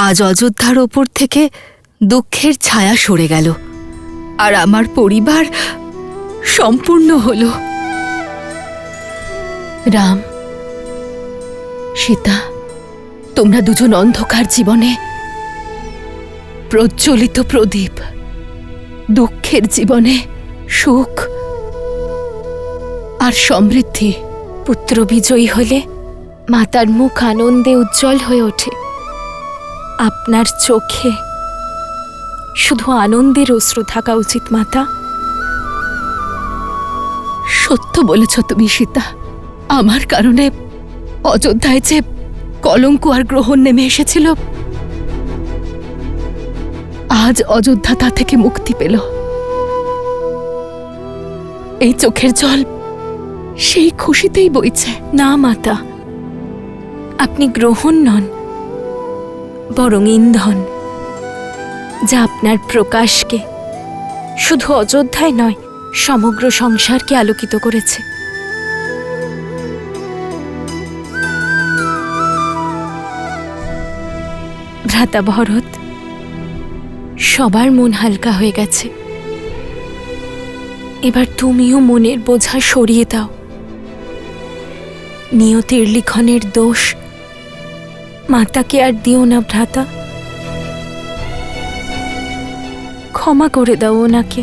আজ অযোধ্যার ওপর থেকে দুঃখের ছায়া সরে গেল, আর আমার পরিবার সম্পূর্ণ হল। রাম, সীতা, তোমরা দুজন অন্ধকার জীবনে প্রজ্বলিত প্রদীপ, দুঃখের জীবনে সুখ আর সমৃদ্ধি। পুত্র বিজয়ী হলে মাতার মুখ আনন্দে উজ্জ্বল হয়ে ওঠে। আপনার চোখে শুধু আনন্দের অশ্রু থাকা উচিত মাতা। সত্য বলেছ তুমি সীতা। আমার কারণে অযোধ্যায় যে কলঙ্ক আর গ্রহণ নেমে এসেছিল, আজ অযোধ্যা তা থেকে মুক্তি পেল। এই চোখের জল সেই খুশিতেই বইছে। না মাতা, আপনি গ্রহণ নন, বরং ইন্ধন, যা আপনার প্রকাশকে শুধু অযোধ্যায় নয়, সমগ্র সংসারকে আলোকিত করেছে। ভ্রাতা ভরত, সবার মন হালকা হয়ে গেছে। এবার তুমিও মনের বোঝা সরিয়ে দাও। নিয়তির লিখনের দোষ মাতাকে আর দিও না ভ্রাতা। ক্ষমা করে দাও ওনাকে।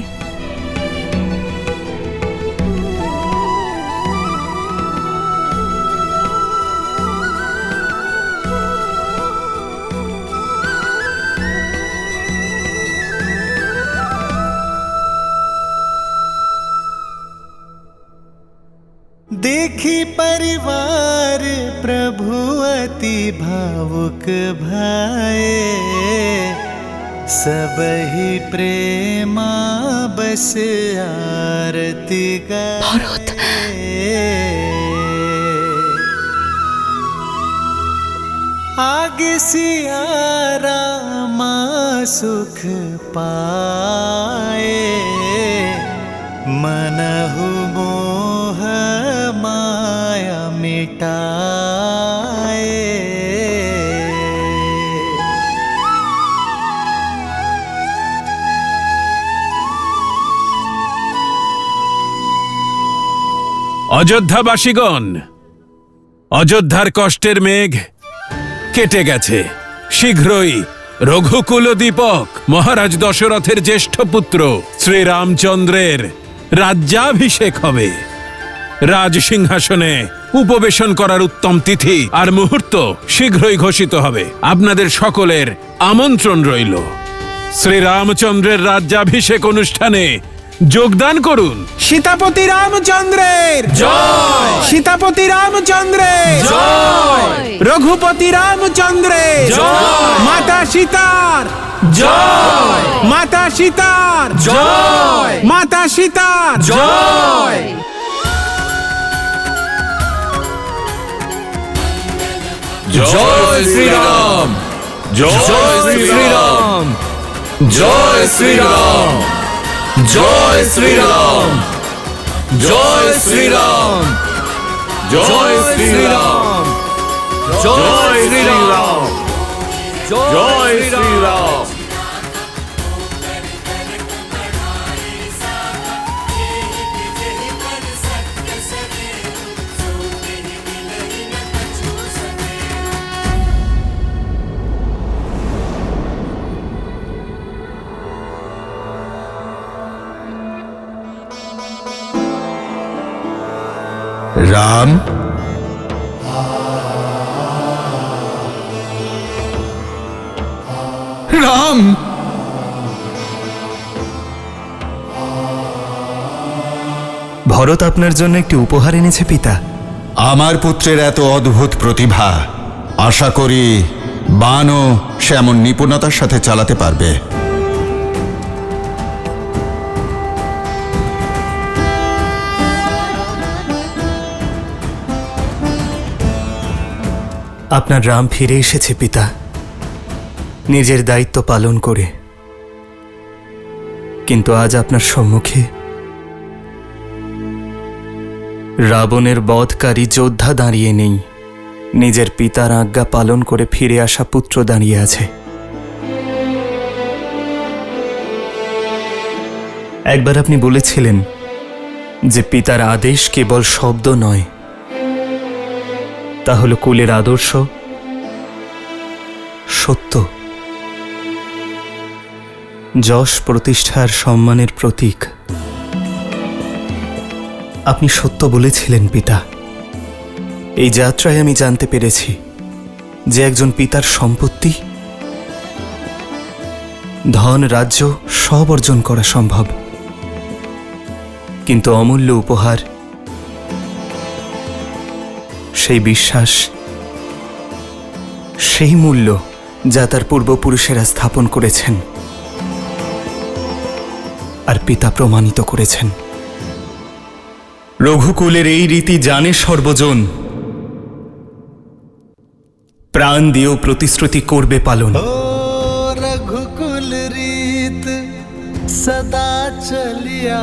देखी परिवार प्रभु अति भावुक भाए, सब ही प्रेमा बस आरती भरत। आगे सिया रामा सुख पाए, मनहु मोह माया मिटाए। অযোধ্যাবাসীগণ, অযোধ্যার কষ্টের মেঘ কেটে গেছে। শীঘ্রই রঘুকুল দীপক মহারাজ দশরথের জ্যেষ্ঠ পুত্র শ্রীরামচন্দ্রের রাজ্যাভিষেক হবে। রাজসিংহাসনে উপবেশন করার উত্তম তিথি আর মুহূর্ত শীঘ্রই ঘোষিত হবে। আপনাদের সকলের আমন্ত্রণ রইল। শ্রীরামচন্দ্রের রাজ্যাভিষেক অনুষ্ঠানে যোগদান করুন। সীতাপতি রামচন্দ্রের জয়, সীতাপতি রামচন্দ্রের জয়, রঘুপতি রামচন্দ্রের জয়, মাতা সীতার জয়, মাতা সীতার জয়, মাতা সীতার জয়। জয় শ্রীরাম, জয় শ্রীরাম, জয় শ্রীরাম, জয় শ্রীরাম, জয় শ্রীরাম, জয় শ্রীরাম, জয় শ্রীরাম, জয় শ্রীরাম। রাম, রাম, ভরত আপনার জন্য একটি উপহার এনেছে পিতা। আমার পুত্রের এত অদ্ভুত প্রতিভা, আশা করি বাণও সে এমন নিপুণতার সাথে চালাতে পারবে। আপনার রাম ফিরে এসেছে পিতা, নিজের দায়িত্ব পালন করে। কিন্তু আজ আপনার সম্মুখে রাবণের বধকারী যোদ্ধা দাঁড়িয়ে নেই, নিজের পিতার আজ্ঞা পালন করে ফিরে আসা পুত্র দাঁড়িয়ে আছে। একবার আপনি বলেছিলেন যে পিতার আদেশ কেবল শব্দ নয়, তা হলো কুলের আদর্শ, সত্য, যশ প্রতিষ্ঠার সম্মানের প্রতীক। আপনি সত্য বলেছিলেন পিতা। এই যাত্রায় আমি জানতে পেরেছি যে একজন পিতার সম্পত্তি, ধন, রাজ্য সব অর্জন করা সম্ভব, কিন্তু অমূল্য উপহার, সেই বিশ্বাস, সেই মূল্য যা তার পূর্বপুরুষেরা স্থাপন করেছেন আর পিতা প্রমাণিত করেছেন। রঘুকুলের এই রীতি জানে সর্বজন, প্রাণ দিয়েও প্রতিশ্রুতি করবে পালন। ओ रघुकुल रीत सदा चलिया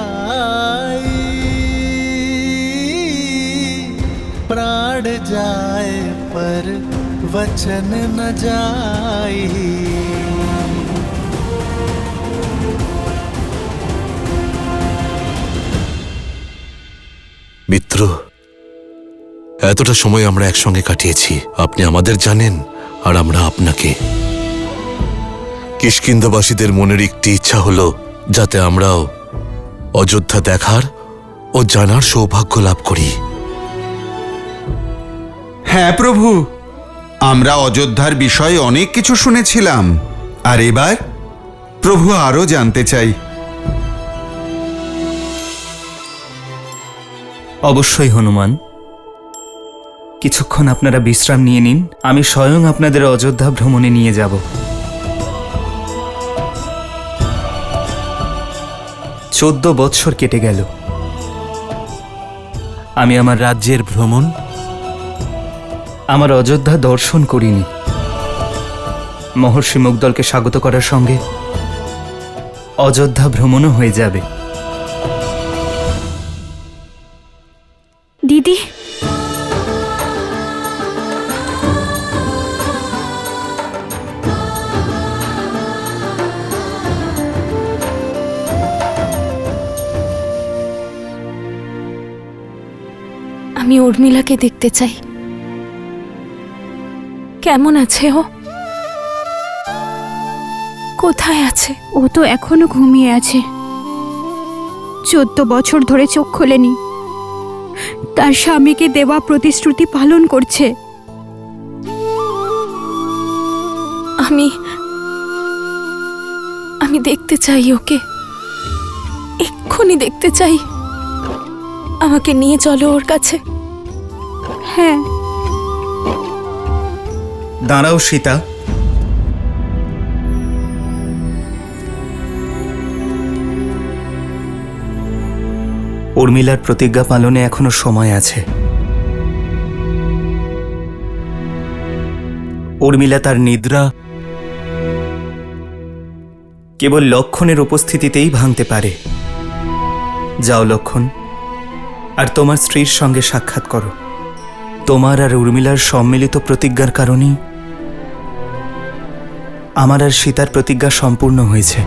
प्राण जाए पर वचन न जाई। মিত্র, এতটা সময় আমরা একসঙ্গে কাটিয়েছি। আপনি আমাদের জানেন আর আমরা আপনাকে। কিষ্কিন্ধাবাসীদের মনের একটি ইচ্ছা হলো যাতে আমরাও অযোধ্যা দেখার ও জানার সৌভাগ্য লাভ করি। হ্যাঁ প্রভু, আমরা অযোধ্যার বিষয়ে অনেক কিছু শুনেছিলাম, আর এবার প্রভু আরও জানতে চাই। অবশ্যই হনুমান, কিছুক্ষণ আপনারা বিশ্রাম নিয়ে নিন, আমি স্বয়ং আপনাদের অযোধ্যা ভ্রমণে নিয়ে যাব। 14 বৎসর কেটে গেল, আমি আমার রাজ্যের ভ্রমণ, আমার অযোধ্যা দর্শন করিনি। মহর্ষি মুগদলকে স্বাগত করার সঙ্গে অযোধ্যা ভ্রমণও হয়ে যাবে। দিদি, আমি উর্মিলাকে দেখতে চাই। কেমন আছে ও? কোথায় আছে? ও তো এখনো ঘুমিয়ে আছে। 14 বছর ধরে চোখ খোলেনি, তার স্বামীকে দেওয়া প্রতিশ্রুতি পালন করছে। আমি দেখতে চাই ওকে, এক্ষুনি দেখতে চাই। আমাকে নিয়ে চলো ওর কাছে। হ্যাঁ, দাঁড়াও সীতা, উর্মিলার প্রতিজ্ঞা পালনে এখনো সময় আছে। উর্মিলা তার নিদ্রা কেবল লক্ষণের উপস্থিতিতেই ভাঙতে পারে। যাও লক্ষণ, আর তোমার স্ত্রীর সঙ্গে সাক্ষাৎ করো। তোমার আর উর্মিলার সম্মিলিত প্রতিজ্ঞার কারণেই আমার আর সীতার প্রতিজ্ঞা সম্পূর্ণ হয়েছে।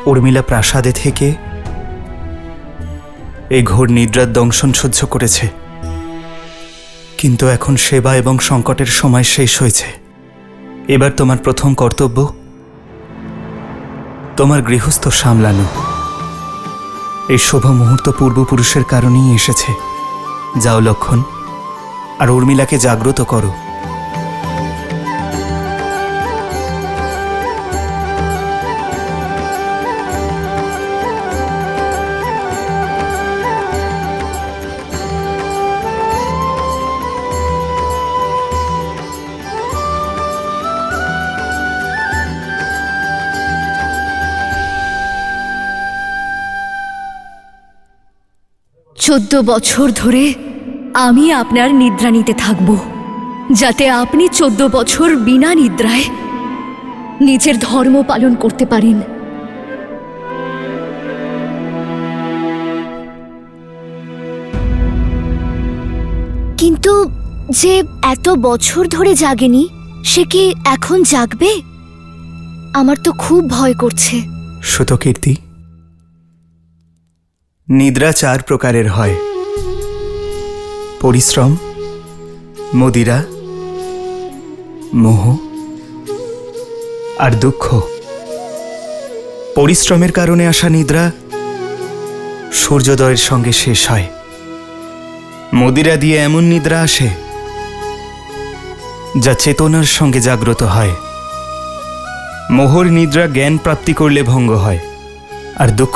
উর্মিলা প্রাসাদে থেকে এই ঘোর নিদ্রার দংশন সহ্য করেছে, কিন্তু এখন সেবা এবং সংকটের সময় শেষ হয়েছে। এবার তোমার প্রথম কর্তব্য তোমার গৃহস্থ সামলানো। এই শুভ মুহূর্ত পূর্বপুরুষের কারণেই এসেছে। যাও লক্ষণ, আর উর্মিলাকে জাগ্রত করো। চোদ্দ বছর ধরে আমি আপনার নিদ্রা নিতে থাকব, যাতে আপনি 14 বছর বিনা নিদ্রায় নিজের ধর্ম পালন করতে পারেন। কিন্তু যে এত বছর ধরে জাগেনি, সে কি এখন জাগবে? আমার তো খুব ভয় করছে। সুতকীর্তি, নিদ্রা 4 প্রকারের হয়: পরিশ্রম, মদিরা, মোহ আর দুঃখ। পরিশ্রমের কারণে আসা নিদ্রা সূর্যোদয়ের সঙ্গে শেষ হয়। মদিরা দিয়ে এমন নিদ্রা আসে যা চেতনার সঙ্গে জাগ্রত হয়। মোহর নিদ্রা জ্ঞান প্রাপ্তি করলে ভঙ্গ হয়। আর দুঃখ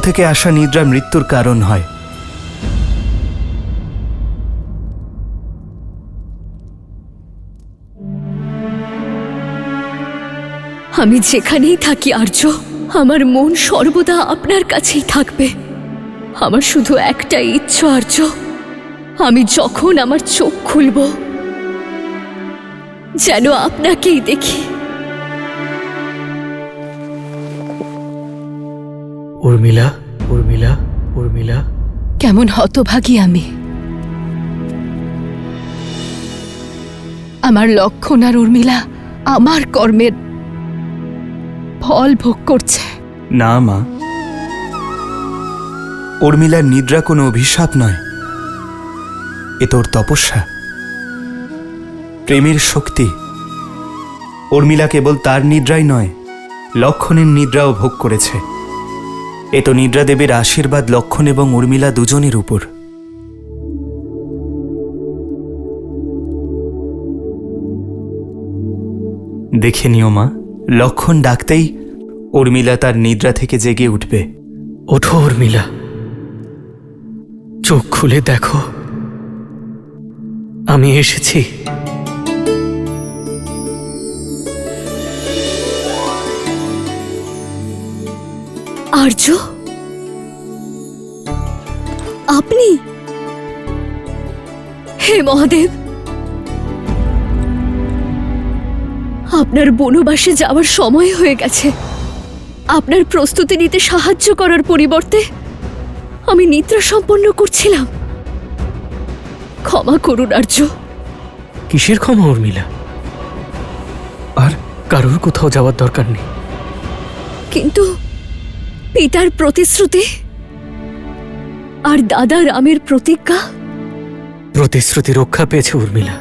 থেকে আসা নিদ্রা মৃত্যুর কারণ হয়। আমি যেখানেই থাকি আর্য, আমার মন সর্বদা আপনার কাছেই থাকবে। আমার শুধু একটাই ইচ্ছা আর্য, আমি যখন আমার চোখ খুলব যেন আপনাকেই দেখি। উর্মিলা, উর্মিলা, উর্মিলা। কেমন হতভাগী আমি! আমার লক্ষণ আর উর্মিলা আমার কর্মের ফল ভোগ করছে। না মা, উর্মিলার নিদ্রা কোনো অভিশাপ নয়, এ তোর তপস্যা, প্রেমের শক্তি। উর্মিলা কেবল তার নিদ্রাই নয়, লক্ষণের নিদ্রাও ভোগ করেছে। এ তো নিদ্রা দেবীর আশীর্বাদ লক্ষণ এবং উর্মিলা দুজনের উপর। দেখে নিও মা, লক্ষণ ডাকতেই উর্মিলা তার নিদ্রা থেকে জেগে উঠবে। ওঠো উর্মিলা, চোখ খুলে দেখো, আমি এসেছি। আর্য, আপনি? হে মহাদেব, আপনার বনবাসে যাওয়ার সময় হয়ে গেছে। আপনার প্রস্তুতি নিতে সাহায্য করার পরিবর্তে আমি নিদ্রা সম্পন্ন করছিলাম। ক্ষমা করুন আর্য। কিসের ক্ষমা উর্মিলা? আর কারোর কোথাও যাওয়ার দরকার নেই। কিন্তু পিতার প্রতিশ্রুতি আর দাদা রামের প্রতিজ্ঞা। প্রতিশ্রুতি রক্ষা পেয়েছে উর্মিলা,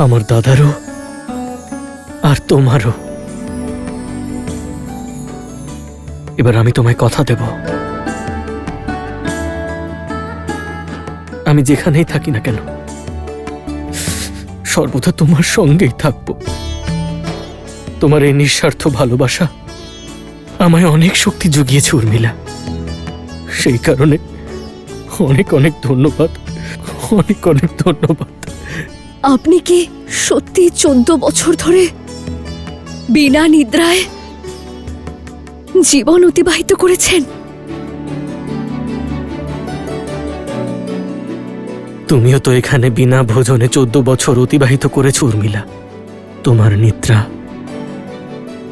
আমার দাদারও আর তোমারও। এবার আমি তোমায় কথা দেব, আমি যেখানেই থাকি না কেন সর্বদা তোমার সঙ্গেই থাকব। তোমার এই নিঃস্বার্থ ভালোবাসা আমায় অনেক শক্তি জুগিয়েছে উর্মিলা। সেই কারণে অনেক অনেক ধন্যবাদ, অনেক অনেক ধন্যবাদ। আপনি কি সত্যি 14 বছর ধরে বিনা নিদ্রায় জীবন অতিবাহিত করেছেন? তুমিও তো এখানে বিনা ভোজনে 14 বছর অতিবাহিত করেছো উর্মিলা। তোমার নিদ্রা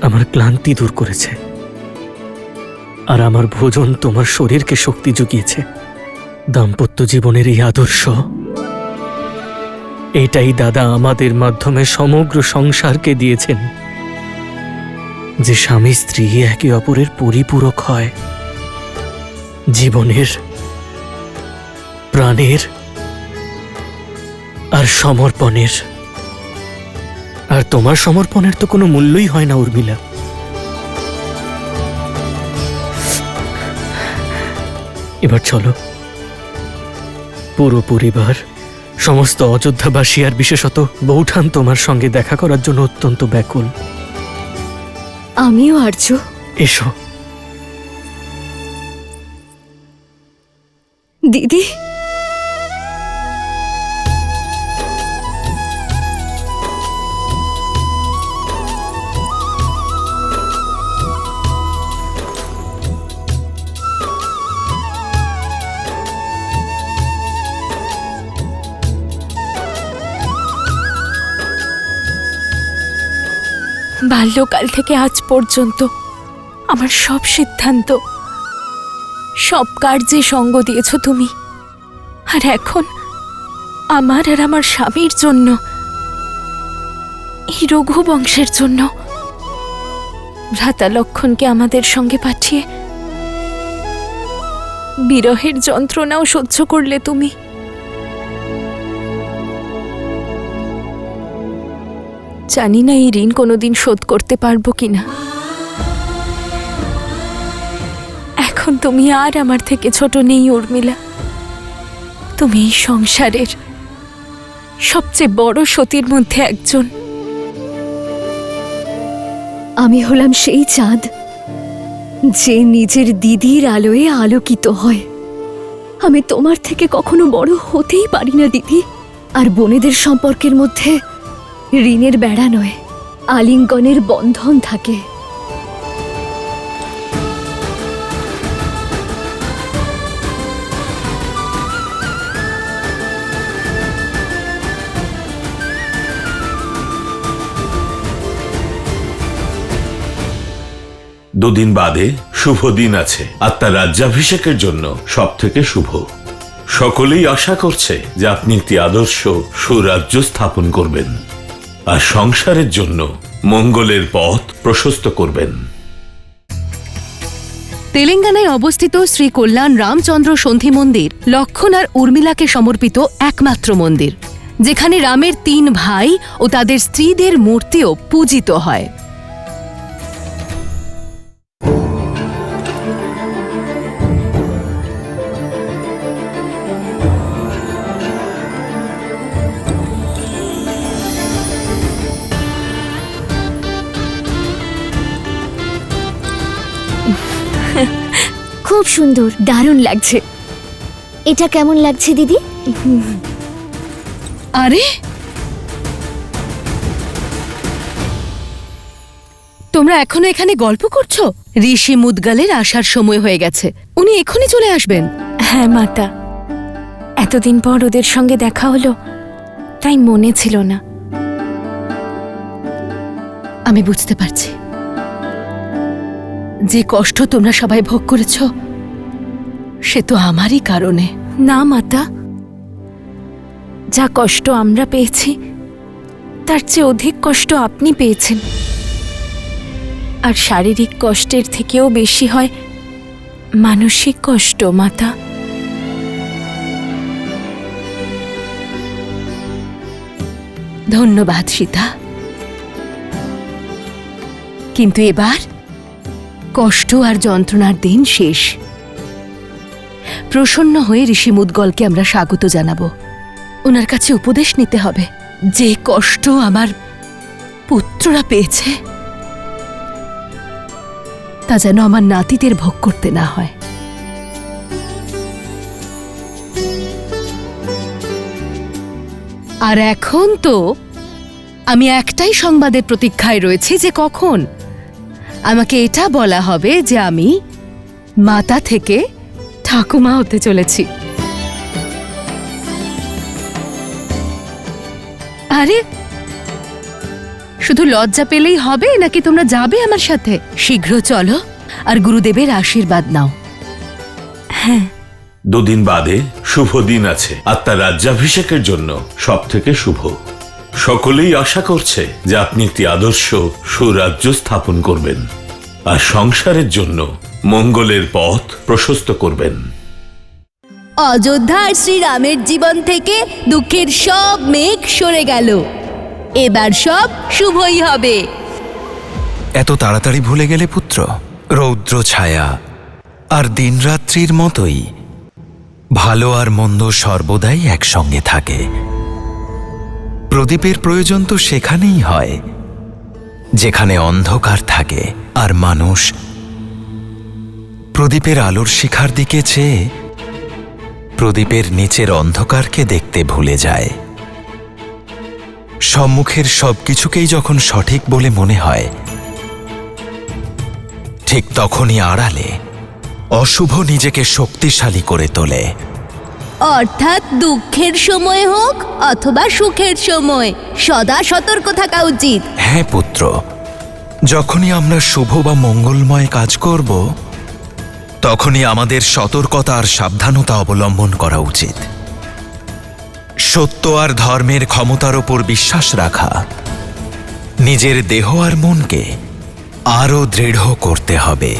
আমার ক্লান্তি দূর করেছে, আর আমার ভোজন তোমার শরীরকে শক্তি জুগিয়েছে। দাম্পত্য জীবনের এই আদর্শ, এটাই দাদা আমাদের মাধ্যমে সমগ্র সংসারকে দিয়েছেন, যে স্বামী স্ত্রী একে অপরের পরিপূরক হয়, জীবনের, প্রাণের আর সমর্পণের। আর তোমার সমর্পণের তো কোনো মূল্যই হয় না উর্মিলা। এবার চলো, পুরো পরিবার, সমস্ত অযোধ্যাবাসী আর বিশেষত বৌঠান তোমার সঙ্গে দেখা করার জন্য অত্যন্ত ব্যাকুল। আমিও আর্য। এসো। দিদি, বাল্যকাল থেকে আজ পর্যন্ত আমার সব সিদ্ধান্ত, সব কার্যে সঙ্গ দিয়েছ তুমি। আর এখন আমার আর আমার স্বামীর জন্য এই রঘু বংশের জন্য ভ্রাতা লক্ষণকে আমাদের সঙ্গে পাঠিয়ে বিরহের যন্ত্রণাও সহ্য করলে তুমি। জানি না এই ঋণ কোনোদিন শোধ করতে পারবো কিনা। এখন তুমি আর আমার থেকে ছোট নেই উর্মিলা। তুমি এই সংসারের সবচেয়ে বড় সতীর মধ্যে একজন। আমি হলাম সেই চাঁদ যে নিজের দিদির আলোয় আলোকিত হয়। আমি তোমার থেকে কখনো বড় হতেই পারি না দিদি। আর বোনেদের সম্পর্কের মধ্যে ঋণের বেড়া নয়, আলিঙ্গনের বন্ধন থাকে। দুদিন বাদে শুভ দিন আছে, আর তার রাজ্যাভিষেকের জন্য সব থেকে শুভ। সকলেই আশা করছে যে আপনি একটি আদর্শ সুরাজ্য স্থাপন করবেন আর সংসারের জন্য মঙ্গলের পথ প্রশস্ত করবেন। তেলেঙ্গানায় অবস্থিত শ্রী কল্যাণ রামচন্দ্র সন্ধি মন্দির লক্ষণ আর উর্মিলাকে সমর্পিত একমাত্র মন্দির, যেখানে রামের 3 ভাই ও তাদের স্ত্রীদের মূর্তিও পূজিত হয়। খুব সুন্দর, দারুণ লাগছে। এটা কেমন লাগছে দিদি? আরে তোমরা এখনো এখানে গল্প করছো? ঋষি মুদগালের আসার সময় হয়ে গেছে, উনি এখনই চলে আসবেন। হ্যাঁ মাতা, এতদিন পর ওদের সঙ্গে দেখা হলো, তাই মনে ছিল না। আমি বুঝতে পারছি যে কষ্ট তোমরা সবাই ভোগ করেছ সে তো আমারই কারণে। না মাতা, যা কষ্ট আমরা পেয়েছি তার চেয়ে অধিক কষ্ট আপনি পেয়েছেন। আর শারীরিক কষ্টের থেকেও বেশি হয় মানসিক কষ্ট মাতা। ধন্যবাদ সীতা, কিন্তু এবার কষ্ট আর যন্ত্রণার দিন শেষ। প্রসন্ন হয়ে ঋষি মুদগলকে আমরা স্বাগত জানাবো। ওনার কাছে উপদেশ নিতে হবে। যে কষ্ট আমার পুত্ররা পেয়েছে তা যেন আমার নাতিদের ভোগ করতে না হয়। আর এখন তো আমি একটাই সংবাদের প্রতীক্ষায় রয়েছি যে কখন আমাকে এটা বলা হবে যে আমি মাতা থেকে ঠাকুমা হতে চলেছি। আরে শুধু লজ্জা পেলেই হবে নাকি তোমরা যাবে আমার সাথে? শীঘ্র চলো আর গুরুদেবের আশীর্বাদ নাও। হ্যাঁ, দুদিন বাদে শুভ দিন আছে, আর তার রাজ্যাভিষেকের জন্য সব থেকে শুভ। সকলেই আশা করছে যে আপনি একটি আদর্শ সুরাজ্য স্থাপন করবেন আর সংসারের জন্য মঙ্গলের পথ প্রশস্ত করবেন। অযোধ্যার শ্রীরামের জীবন থেকে দুঃখের সব মেঘ সরে গেল, এবার সব শুভই হবে। এত তাড়াতাড়ি ভুলে গেলে পুত্র? রৌদ্র ছায়া আর দিনরাত্রির মতোই ভালো আর মন্দ সর্বদাই একসঙ্গে থাকে। প্রদীপের প্রয়োজন তো সেখানেই হয় যেখানে অন্ধকার থাকে, আর মানুষ প্রদীপের আলোর শিখার দিকে চেয়ে প্রদীপের নিচের অন্ধকারকে দেখতে ভুলে যায়। সম্মুখের সবকিছুকেই যখন সঠিক বলে মনে হয়, ঠিক তখনই আড়ালে অশুভ নিজেকে শক্তিশালী করে তোলে। অর্থাৎ দুঃখের সময় হোক অথবা সুখের সময় সদা সতর্ক থাকা উচিত। হ্যাঁ পুত্র, যখনই আমরা শুভ বা মঙ্গলময় কাজ করব তখনই আমাদের সতর্কতা আর সাবধানতা অবলম্বন করা উচিত। সত্য আর ধর্মের ক্ষমতার ওপর বিশ্বাস রাখা নিজের দেহ আর মনকে আরো দৃঢ় করতে হবে।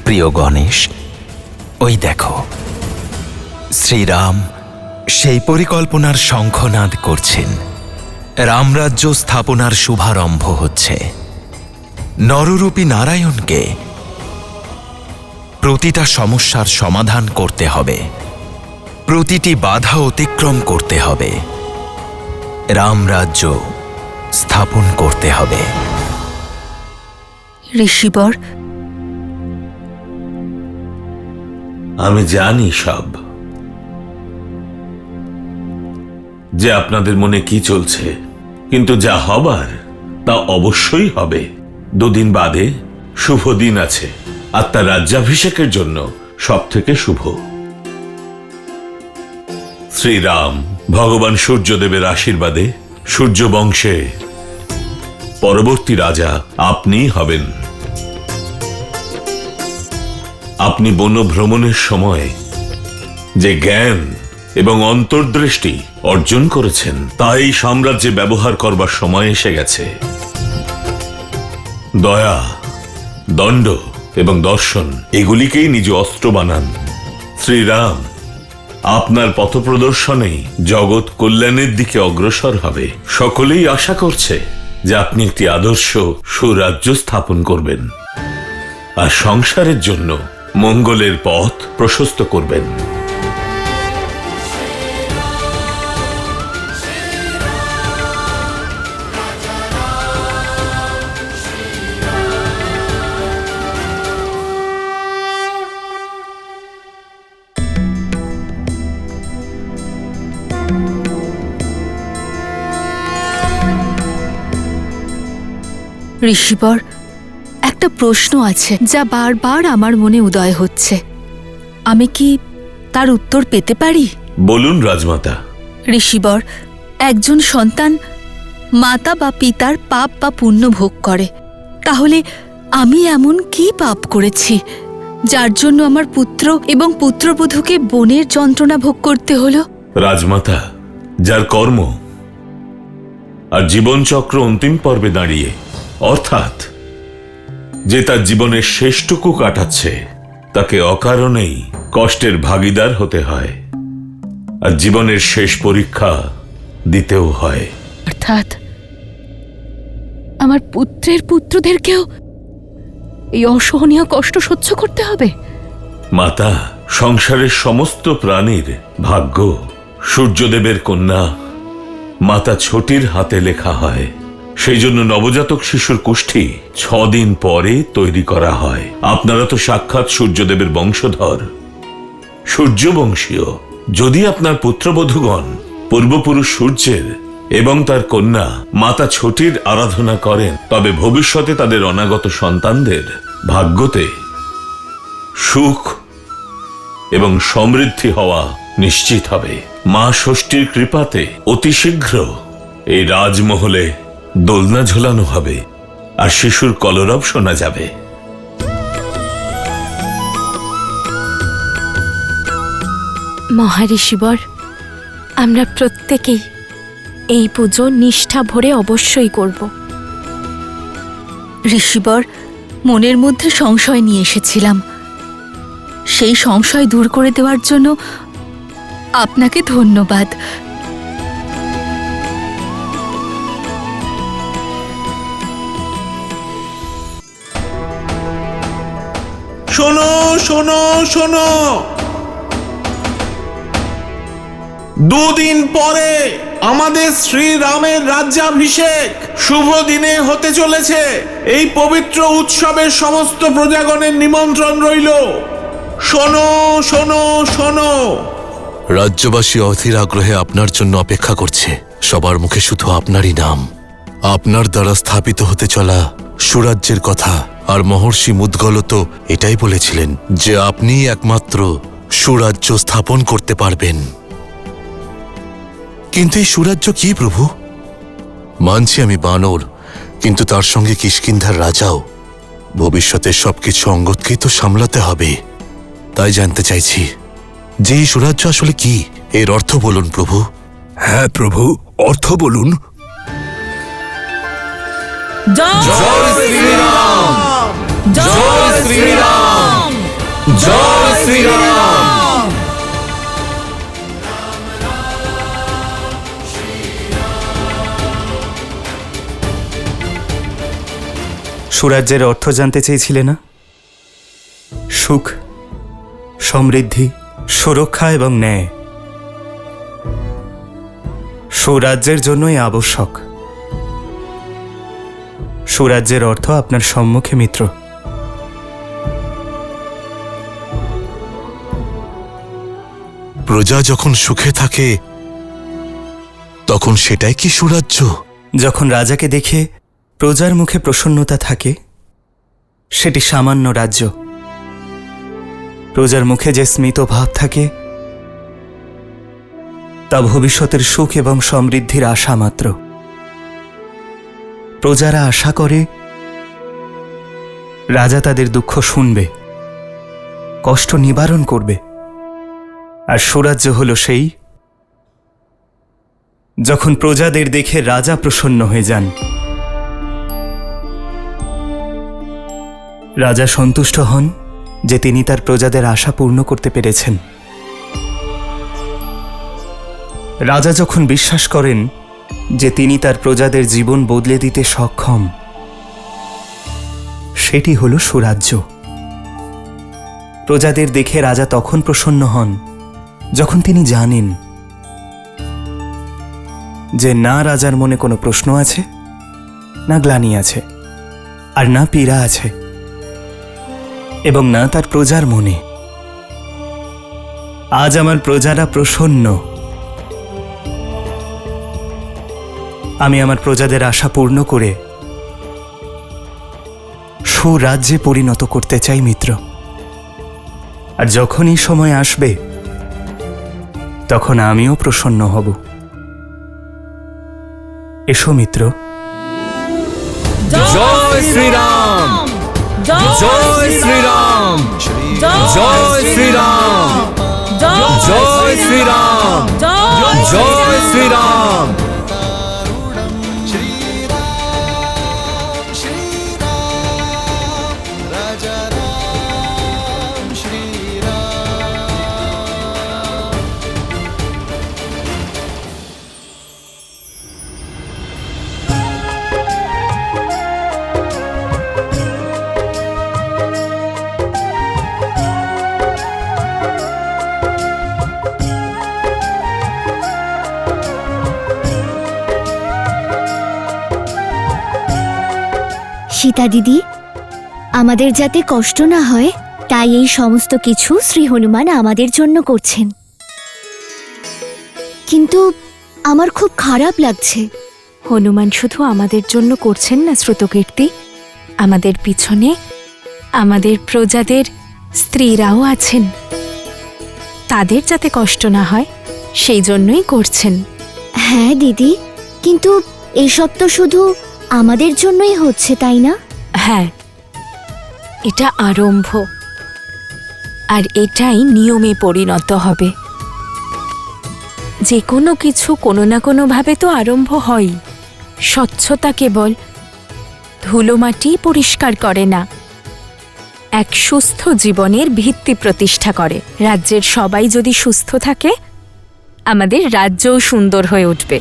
প্রিয় গণেশ, ওই দেখো শ্রীরাম সেই পরিকল্পনার শঙ্খনাদ করছেন। রামরাজ্য স্থাপনার শুভারম্ভ হচ্ছে। নররূপী নারায়ণকে প্রতিটা সমস্যার সমাধান করতে হবে, প্রতিটি বাধা অতিক্রম করতে হবে, রামরাজ্য স্থাপন করতে হবে। ঋষিবর, আমি জানি সব, যে আপনাদের মনে কি চলছে, কিন্তু যা হবার তা অবশ্যই হবে। 2 দিন বাদে শুভ দিন আছে, আর তার রাজ্যাভিষেকের জন্য সব থেকে শুভ। শ্রীরাম ভগবান সূর্যদেবের আশীর্বাদে সূর্য বংশে পরবর্তী রাজা আপনিই হবেন। আপনি বনভ্রমণের সময় যে জ্ঞান এবং অন্তর্দৃষ্টি অর্জন করেছেন তা এই সাম্রাজ্যে ব্যবহার করবার সময় এসে গেছে। দয়া, দণ্ড এবং দর্শন এগুলিকেই নিজ অস্ত্র বানান। শ্রীরাম আপনার পথপ্রদর্শনেই জগৎ কল্যাণের দিকে অগ্রসর হবে। সকলেই আশা করছে যে আপনি একটি আদর্শ সুরাজ্য স্থাপন করবেন আর সংসারের জন্য মঙ্গলের পথ প্রশস্ত করবেন। ঋষিবর, একটা প্রশ্ন আছে যা বারবার আমার মনে উদয় হচ্ছে। আমি কি তার উত্তর পেতে পারি? বলুন রাজমাতা। ঋষিবর, একজন সন্তান মাতা বা পিতার পাপ বা পুণ্য ভোগ করে, তাহলে আমি এমন কি পাপ করেছি যার জন্য আমার পুত্র এবং পুত্রবধূকে বনের যন্ত্রণা ভোগ করতে হলো? রাজমাতা, যার কর্ম আর জীবনচক্র অন্তিম পর্বে দাঁড়িয়ে, অর্থাৎ যে তার জীবনের শেষটুকু কাটাচ্ছে, তাকে অকারণেই কষ্টের ভাগীদার হতে হয় আর জীবনের শেষ পরীক্ষা দিতেও হয়। অর্থাৎ আমার পুত্রের পুত্রদেরকেও এই অসহনীয় কষ্ট সহ্য করতে হবে? মাতা, সংসারের সমস্ত প্রাণীর ভাগ্য সূর্যদেবের কন্যা মাতা ছোটির হাতে লেখা হয়। সেই জন্য নবজাতক শিশুর কুষ্ঠি 6 দিন পরে তৈরি করা হয়। আপনারা তো সাক্ষাৎ সূর্যদেবের বংশধর, সূর্যবংশীয়। যদি আপনার পুত্রবধূগণ পূর্বপুরুষ সূর্যের এবং তার কন্যা মাতা ছোটির আরাধনা করেন, তবে ভবিষ্যতে তাদের অনাগত সন্তানদের ভাগ্যতে সুখ এবং সমৃদ্ধি হওয়া নিশ্চিত হবে। মা ষষ্ঠীর কৃপাতে অতি শীঘ্র এই রাজমহলে দোলনা ঝোলানো হবে আর শিশুর কলরব শোনা যাবে। মহাঋষিবর, আমরা প্রত্যেকেই এই পুজো নিষ্ঠা ভরে অবশ্যই করব। ঋষিবর, মনের মধ্যে সংশয় নিয়ে এসেছিলাম। সেই সংশয় দূর করে দেওয়ার জন্য আপনাকে ধন্যবাদ। শোনো শোনো শোনো, 2 দিন পরে আমাদের শ্রীরামের রাজ্যাভিষেক শুভ দিনে হতে চলেছে। এই পবিত্র উৎসবের সমস্ত প্রজাগণের নিমন্ত্রণ রইল। শোনো শোনো শোনো। রাজ্যবাসী অধীর আগ্রহে আপনার জন্য অপেক্ষা করছে। সবার মুখে শুধু আপনারই নাম, আপনার দ্বারা স্থাপিত হতে চলা সুরাজ্যের কথা। আর মহর্ষি মুদ্গল তো এটাই বলেছিলেন যে আপনিই একমাত্র সুরাজ্য স্থাপন করতে পারবেন। কিন্তু এই সুরাজ্য কি প্রভু? মানছি আমি বানর, কিন্তু তার সঙ্গে কিষ্কিন্ধার রাজাও। ভবিষ্যতে সবকিছু অঙ্গদকেই তো সামলাতে হবে। তাই জানতে চাইছি যে এই সুরাজ্য আসলে কি, এর অর্থ বলুন প্রভু। হ্যাঁ প্রভু, অর্থ বলুন। জয় শ্রীরাম, জয় শ্রীরাম, জয় শ্রীরাম। সুরাজ্যের অর্থ জানতে চেয়েছিলে না? সুখ, সমৃদ্ধি, সুরক্ষা এবং ন্যায় সুরাজ্যের জন্যই আবশ্যক। সুরাজ্যের অর্থ আপনার সম্মুখে মিত্র। প্রজা যখন সুখে থাকে তখন সেটাই কি সুরাজ্য? যখন রাজাকে দেখে প্রজার মুখে প্রসন্নতা থাকে সেটি সামান্য রাজ্য। প্রজার মুখে যে স্মিত ভাব থাকে তা ভবিষ্যতের সুখ এবং সমৃদ্ধির আশা মাত্র। প্রজারা আশা করে রাজা তাদের দুঃখ শুনবে, কষ্ট নিবারণ করবে। আর সুরাজ্য হল সেই যখন প্রজাদের দেখে রাজা প্রসন্ন হয়ে যান, রাজা সন্তুষ্ট হন যে তিনি তার প্রজাদের আশা পূর্ণ করতে পেরেছেন। রাজা যখন বিশ্বাস করেন যে তিনি তার প্রজাদের জীবন বদলে দিতে সক্ষম, সেটি হল সুরাজ্য। প্রজাদের দেখে রাজা তখন প্রসন্ন হন যখন তিনি জানেন যে না রাজার মনে কোনো প্রশ্ন আছে, না গ্লানি আছে, আর না পীড়া আছে, এবং না তার প্রজার মনে। আজ আমার প্রজারা প্রসন্ন। আমি আমার প্রজাদের আশা পূর্ণ করে সুরাজ্যে পরিণত করতে চাই মিত্র। আর যখনই সময় আসবে তখন আমিও প্রসন্ন হব। এসো মিত্র। জয় শ্রীরাম, জয় শ্রীরাম, জয় শ্রীরাম, জয় শ্রীরাম, জয় শ্রীরাম। সীতা দিদি, আমাদের যাতে কষ্ট না হয় তাই এই সমস্ত কিছু শ্রী হনুমান আমাদের জন্য করছেন। কিন্তু আমার খুব খারাপ লাগছে। হনুমান শুধু আমাদের জন্য করছেন না শ্রুতকীর্তি, আমাদের পিছনে আমাদের প্রজাদের স্ত্রীরাও আছেন। তাদের যাতে কষ্ট না হয় সেই জন্যই করছেন। হ্যাঁ দিদি, কিন্তু এসব তো শুধু আমাদের জন্যই হচ্ছে, তাই না? হ্যাঁ, এটা আরম্ভ, আর এটাই নিয়মে পরিণত হবে। যে কোনো কিছু কোনো না কোনোভাবে তো আরম্ভ হয়। স্বচ্ছতা কেবল ধুলোমাটি পরিষ্কার করে না, এক সুস্থ জীবনের ভিত্তি প্রতিষ্ঠা করে। রাজ্যের সবাই যদি সুস্থ থাকে, আমাদের রাজ্যও সুন্দর হয়ে উঠবে।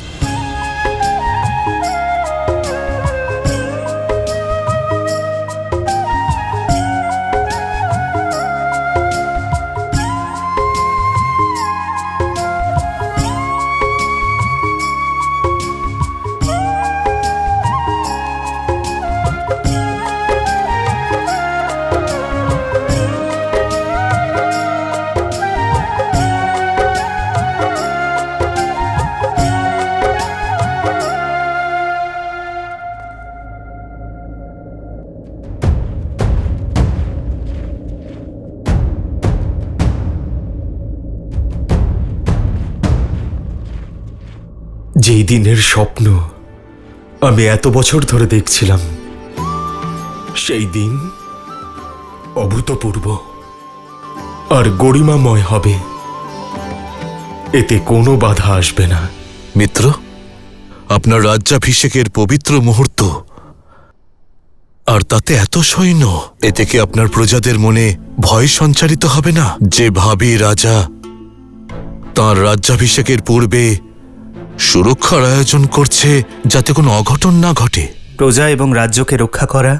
যেই দিনের স্বপ্ন আমি এত বছর ধরে দেখছিলাম, সেই দিন অভূতপূর্ব আর গরিমাময় হবে। এতে কোনো বাধা আসবে না। মিত্র, আপনার রাজ্যাভিষেকের পবিত্র মুহূর্ত আর তাতে এত সৈন্য, এতে কি আপনার প্রজাদের মনে ভয় সঞ্চারিত হবে না? যে ভাবি রাজা তাঁর রাজ্যাভিষেকের পূর্বে সুরক্ষার আয়োজন করছে যাতে কোনো অঘটন না ঘটে। প্রজা এবং রাজ্যকে রক্ষা করা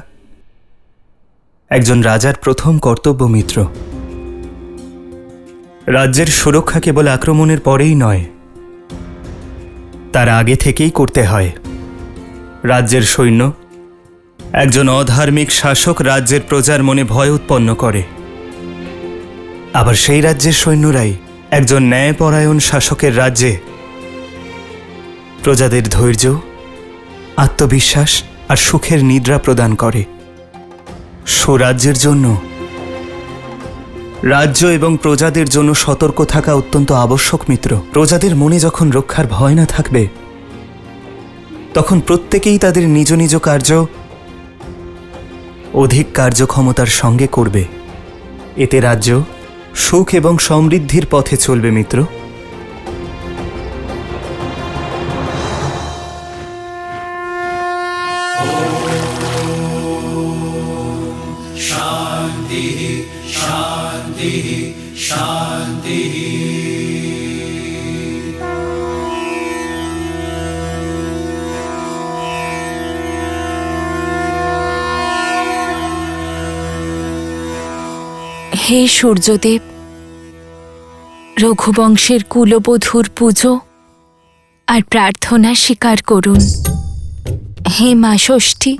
একজন রাজার প্রথম কর্তব্য মিত্র। রাজ্যের সুরক্ষা কেবল আক্রমণের পরেই নয়, তার আগে থেকেই করতে হয়। রাজ্যের সৈন্য, একজন অধার্মিক শাসক রাজ্যের প্রজার মনে ভয় উৎপন্ন করে, আবার সেই রাজ্যের সৈন্যরাই একজন ন্যায়পরায়ণ শাসকের রাজ্যে প্রজাদের ধৈর্য, আত্মবিশ্বাস আর সুখের নিদ্রা প্রদান করে। স্বরাজ্যের জন্য, রাজ্য এবং প্রজাদের জন্য সতর্ক থাকা অত্যন্ত আবশ্যক মিত্র। প্রজাদের মনে যখন রক্ষার ভয় না থাকবে, তখন প্রত্যেকেই তাদের নিজ নিজ কার্য অধিক কার্যক্ষমতার সঙ্গে করবে। এতে রাজ্য সুখ এবং সমৃদ্ধির পথে চলবে মিত্র। शांति शांति शांति। হে সূর্যদেব, রঘুবংশের কুলবধূর পুজো আর প্রার্থনা স্বীকার করুন। হে মা ষষ্ঠী,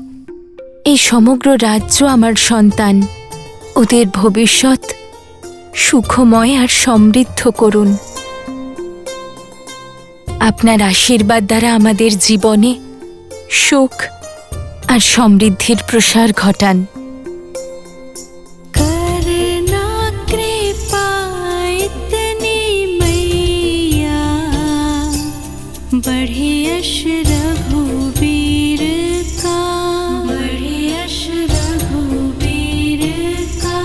এই সমগ্র রাজ্য আমার সন্তান, ওদের ভবিষ্যৎ সুখময় আর সমৃদ্ধ করুন। আপনার আশীর্বাদ দ্বারা আমাদের জীবনে সুখ আর সমৃদ্ধির প্রসার ঘটান। बढ़े यश रघुबीर का, बढ़े यश रघुबीर का।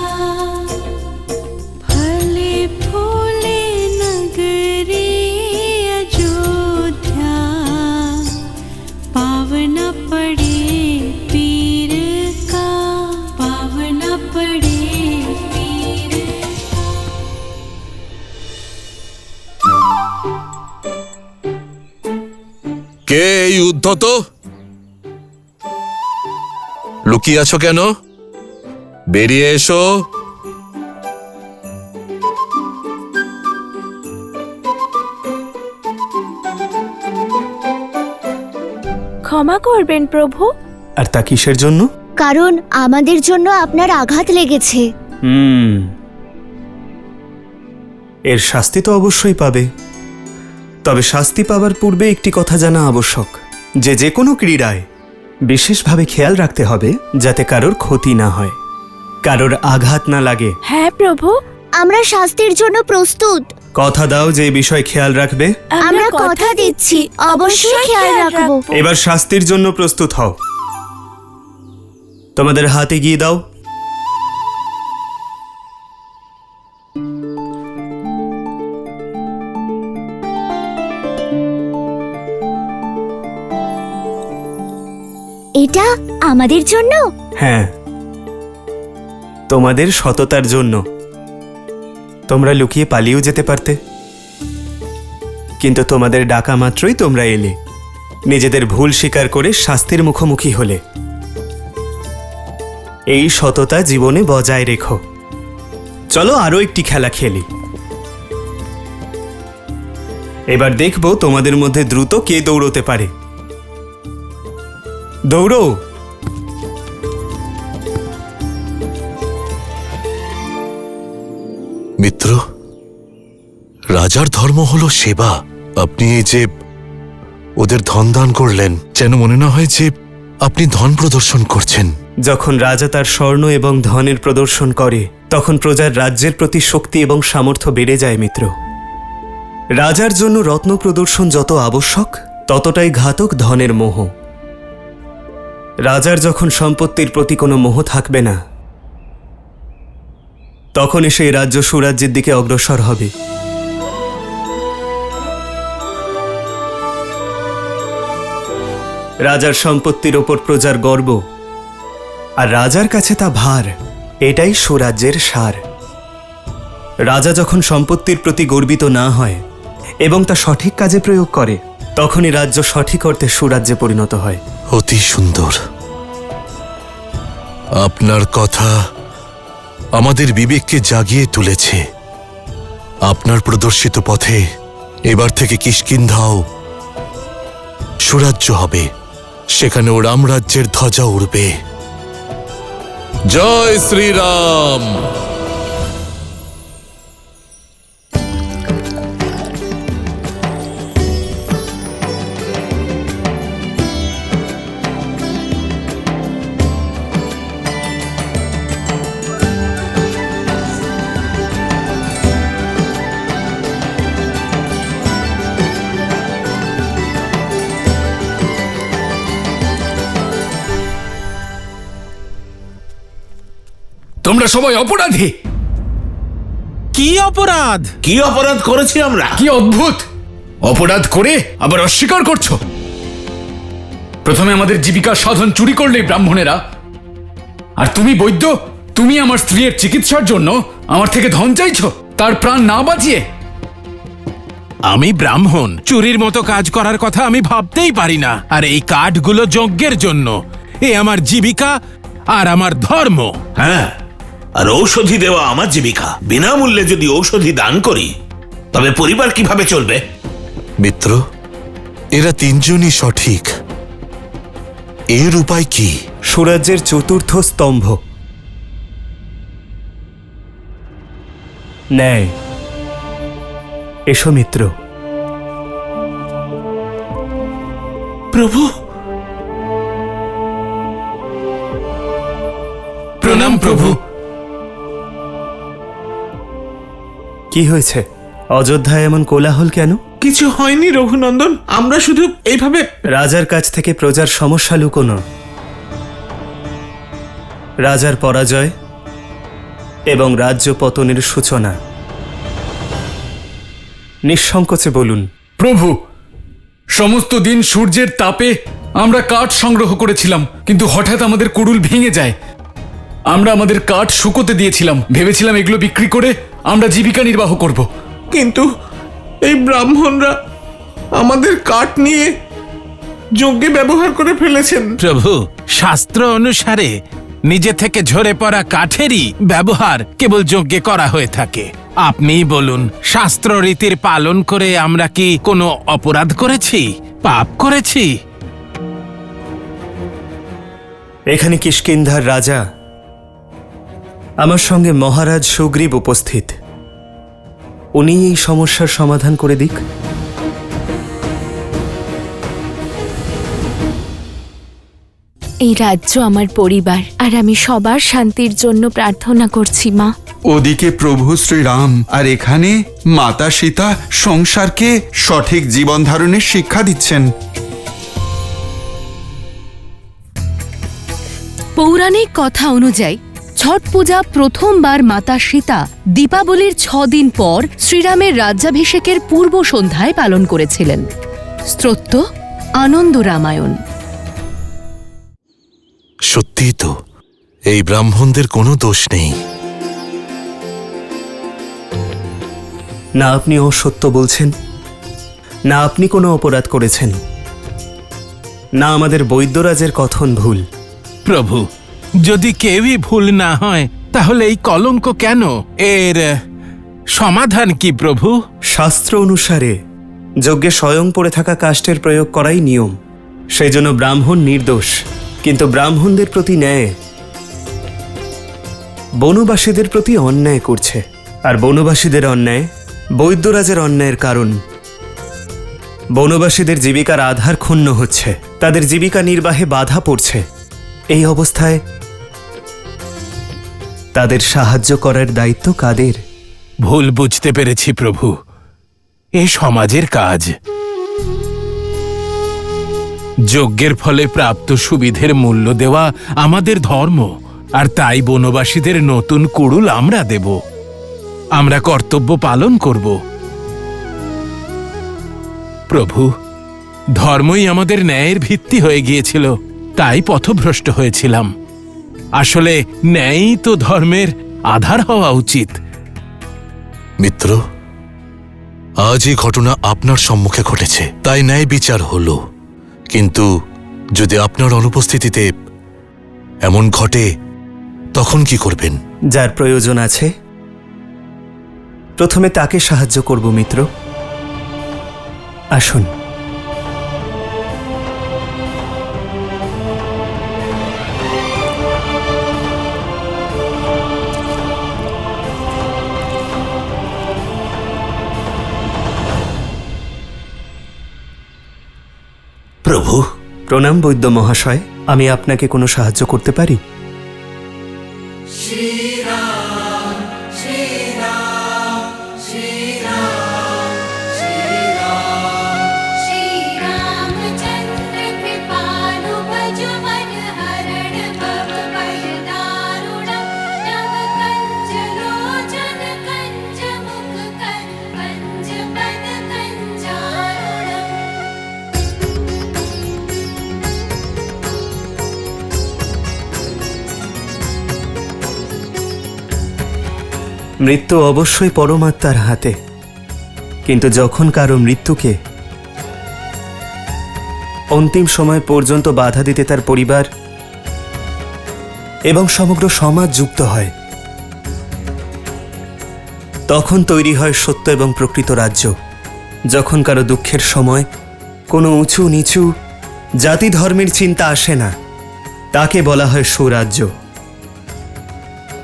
फले फूले नगरी अयोध्या, पावन पड़े पीर का, पावन पड़े पीर का। কে এই উদ্ধত? লুকিয়ে আছো কেন? বেরিয়ে এসো। ক্ষমা করবেন প্রভু। আর তা কিসের জন্য? কারণ আমাদের জন্য আপনার আঘাত লেগেছে। এর শাস্তি তো অবশ্যই পাবে, তবে শাস্তি পাওয়ার পূর্বে একটি কথা জানা আবশ্যক, যে কোনো ক্রীড়ায় বিশেষভাবে খেয়াল রাখতে হবে যাতে কারোর ক্ষতি না হয়, কারোর আঘাত না লাগে। হ্যাঁ প্রভু, আমরা শাস্তির জন্য প্রস্তুত। কথা দাও যে এই বিষয়ে খেয়াল রাখবে। আমরা কথা দিচ্ছি, অবশ্যই খেয়াল রাখবো। এবার শাস্তির জন্য প্রস্তুত হও। তোমাদের হাতে গিয়ে দাও। এটা আমাদের জন্য? হ্যাঁ, তোমাদের সততার জন্য। তোমরা লুকিয়ে পালিয়েও যেতে পারতে, কিন্তু তোমাদের ডাকা মাত্রই তোমরা এলে, নিজেদের ভুল স্বীকার করে শাস্তির মুখোমুখি হলে। এই সততা জীবনে বজায় রেখো। চলো আরো একটি খেলা খেলি। এবার দেখব তোমাদের মধ্যে দ্রুত কে দৌড়তে পারে। দৌড়ো। মিত্র, রাজার ধর্ম হলো সেবা। আপনি এই যে ওদের ধন দান করলেন, যেন মনে না হয় যে আপনি ধন প্রদর্শন করছেন। যখন রাজা তার স্বর্ণ এবং ধনের প্রদর্শন করে, তখন প্রজার রাজ্যের প্রতি শক্তি এবং সামর্থ্য বেড়ে যায় মিত্র। রাজার জন্য রত্ন প্রদর্শন যত আবশ্যক, ততটাই ঘাতক ধনের মোহ। রাজার যখন সম্পত্তির প্রতি কোনো মোহ থাকবে না, তখনই সেই রাজ্য সুরাজ্যের দিকে অগ্রসর হবে। রাজার সম্পত্তির ওপর প্রজার গর্ব আর রাজার কাছে তা ভার। এটাই সুরাজ্যের সার। রাজা যখন সম্পত্তির প্রতি গর্বিত না হয় এবং তা সঠিক কাজে প্রয়োগ করে, তখনই রাজ্য সঠিক অর্থে সুরাজ্যে পরিণত হয়। অতি সুন্দর। আপনার কথা আমাদের বিবেককে জাগিয়ে তুলেছে। আপনার প্রদর্শিত পথে এবার থেকে কিষ্কিন্ধাও সুরাজ্য হবে, সেখানেও রামরাজ্যের ধ্বজা উড়বে। জয় শ্রীরাম। তোমরা সবাই অপরাধী। কি অপরাধ? কি অপরাধ করেছি আমরা? কি অদ্ভুত! অপরাধ করে আবার অস্বীকার করছো। প্রথমে আমাদের জীবিকার সাধন চুরি করলে ব্রাহ্মণেরা, আর তুমি বৈদ্য, তুমি আমার স্ত্রীর চিকিৎসার জন্য আমার থেকে ধন চাইছো, তার প্রাণ না বাঁচিয়ে। আমি ব্রাহ্মণ, চুরির মতো কাজ করার কথা আমি ভাবতেই পারি না। আর এই কাঠগুলো যজ্ঞের জন্য। এ আমার জীবিকা আর আমার ধর্ম। হ্যাঁ, আর ঔষধি দেওয়া আমার জীবিকা। বিনামূল্যে যদি ঔষধি দান করি, তবে পরিবার কিভাবে চলবে? মিত্র, এরা তিনজনই সঠিক। এর উপায় কি? সুরাজ্যের চতুর্থ স্তম্ভ ন্যায়। এসো মিত্র। প্রভু, প্রণাম প্রভু। কি হয়েছে? অযোধ্যায় এমন কোলাহল কেন? কিছু হয়নি রঘুনন্দন, আমরা শুধু এইভাবে। রাজার কাছ থেকে প্রজার সমস্যা লুকোনো, রাজার পরাজয় এবং রাজ্য পতনের সূচনা। নিঃসংকোচে বলুন। প্রভু, সমস্ত দিন সূর্যের তাপে আমরা কাঠ সংগ্রহ করেছিলাম, কিন্তু হঠাৎ আমাদের কুড়ুল ভেঙে যায়। আমরা আমাদের কাঠ শুকোতে দিয়েছিলাম, ভেবেছিলাম এগুলো বিক্রি করে আমরা জীবিকা নির্বাহ করব। কিন্তু এই ব্রাহ্মণরা আমাদের কাঠ নিয়ে যজ্ঞে ব্যবহার করে ফেলেছেন। প্রভু, শাস্ত্র অনুসারে নিজে থেকে ঝরে পড়া কাঠেরই ব্যবহার কেবল যজ্ঞে করা হয়ে থাকে। আপনিই বলুন, শাস্ত্র রীতির পালন করে আমরা কি কোনো অপরাধ করেছি, পাপ করেছি? এখানে কিষ্কিন্ধার রাজা, আমার সঙ্গে মহারাজ সুগ্রীব উপস্থিত। উনি এই সমস্যার সমাধান করে দিক। এই রাজ্য আমার পরিবার, আর আমি সবার শান্তির জন্য প্রার্থনা করছি মা। ওদিকে প্রভু শ্রীরাম আর এখানে মাতা সীতা সংসারকে সঠিক জীবন ধারণের শিক্ষা দিচ্ছেন। পৌরাণিক কথা অনুযায়ী ছট পূজা প্রথমবার মাতা সীতা দীপাবলির 6 দিন পর শ্রীরামের রাজ্যাভিষেকের পূর্ব সন্ধ্যায় পালন করেছিলেন। স্তোত্র আনন্দ রামায়ণ। সত্যি তো, এই ব্রাহ্মণদের কোনো দোষ নেই। না আপনি অসত্য বলছেন, না আপনি কোনো অপরাধ করেছেন, না আমাদের বৈদ্যরাজের কথন ভুল। প্রভু, যদি কেউই ভুল না হয়, তাহলে এই কলঙ্ক কেন? এর সমাধান কি প্রভু? শাস্ত্র অনুসারে যজ্ঞে স্বয়ং পড়ে থাকা কাষ্ঠের প্রয়োগ করাই নিয়ম। সেই জন্য ব্রাহ্মণ নির্দোষ। কিন্তু ব্রাহ্মণদের প্রতি ন্যায় বনবাসীদের প্রতি অন্যায় করছে, আর বনবাসীদের অন্যায় বৈদ্যরাজের অন্যায়ের কারণ। বনবাসীদের জীবিকার আধার ক্ষুণ্ণ হচ্ছে, তাদের জীবিকা নির্বাহে বাধা পড়ছে। এই অবস্থায় তাদের সাহায্য করার দায়িত্ব কাদের? ভুল বুঝতে পেরেছি প্রভু, এ সমাজের কাজ। যজ্ঞের ফলে প্রাপ্ত সুবিধের মূল্য দেওয়া আমাদের ধর্ম, আর তাই বনবাসীদের নতুন কুড়ুল আমরা দেব। আমরা কর্তব্য পালন করব। প্রভু, ধর্মই আমাদের ন্যায়ের ভিত্তি হয়ে গিয়েছিল, তাই পথভ্রষ্ট হয়েছিলাম। আসলে ন্যায়ই তো ধর্মের আধার হওয়া উচিত। মিত্র, আজ এই ঘটনা আপনার সম্মুখে ঘটেছে, তাই ন্যায় বিচার হলো। কিন্তু যদি আপনার অনুপস্থিতিতে এমন ঘটে, তখন কি করবেন? যার প্রয়োজন আছে প্রথমে তাকে সাহায্য করব মিত্র। আসুন। প্রভু। প্রণাম বৈদ্য মহাশয়, আমি আপনাকে কোনো সাহায্য করতে পারি? মৃত্যু অবশ্যই পরমাত্মার হাতে, কিন্তু যখন কারো মৃত্যুকে অন্তিম সময় পর্যন্ত বাধা দিতে তার পরিবার এবং সমগ্র সমাজ যুক্ত হয়, তখন তৈরি হয় সত্য এবং প্রকৃত রাজ্য। যখন কারো দুঃখের সময় কোনো উঁচু নিচু জাতি ধর্মের চিন্তা আসে না, তাকে বলা হয় সুরাজ্য।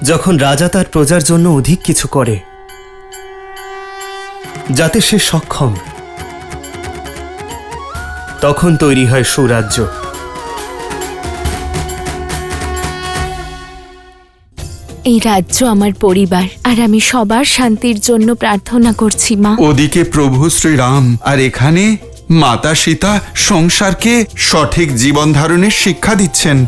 যখন রাজা তার প্রজার জন্য অধিক কিছু করে যাতে সে সক্ষম, তখন তৈরি হয় সুরাজ্য। এই রাজ্য আমার পরিবার, আর আমি সবার শান্তির জন্য প্রার্থনা করছি মা। ওদিকে প্রভু শ্রীরাম আর এখানে মাতা সীতা সংসারকে সঠিক জীবন ধারণের শিক্ষা দিচ্ছেন।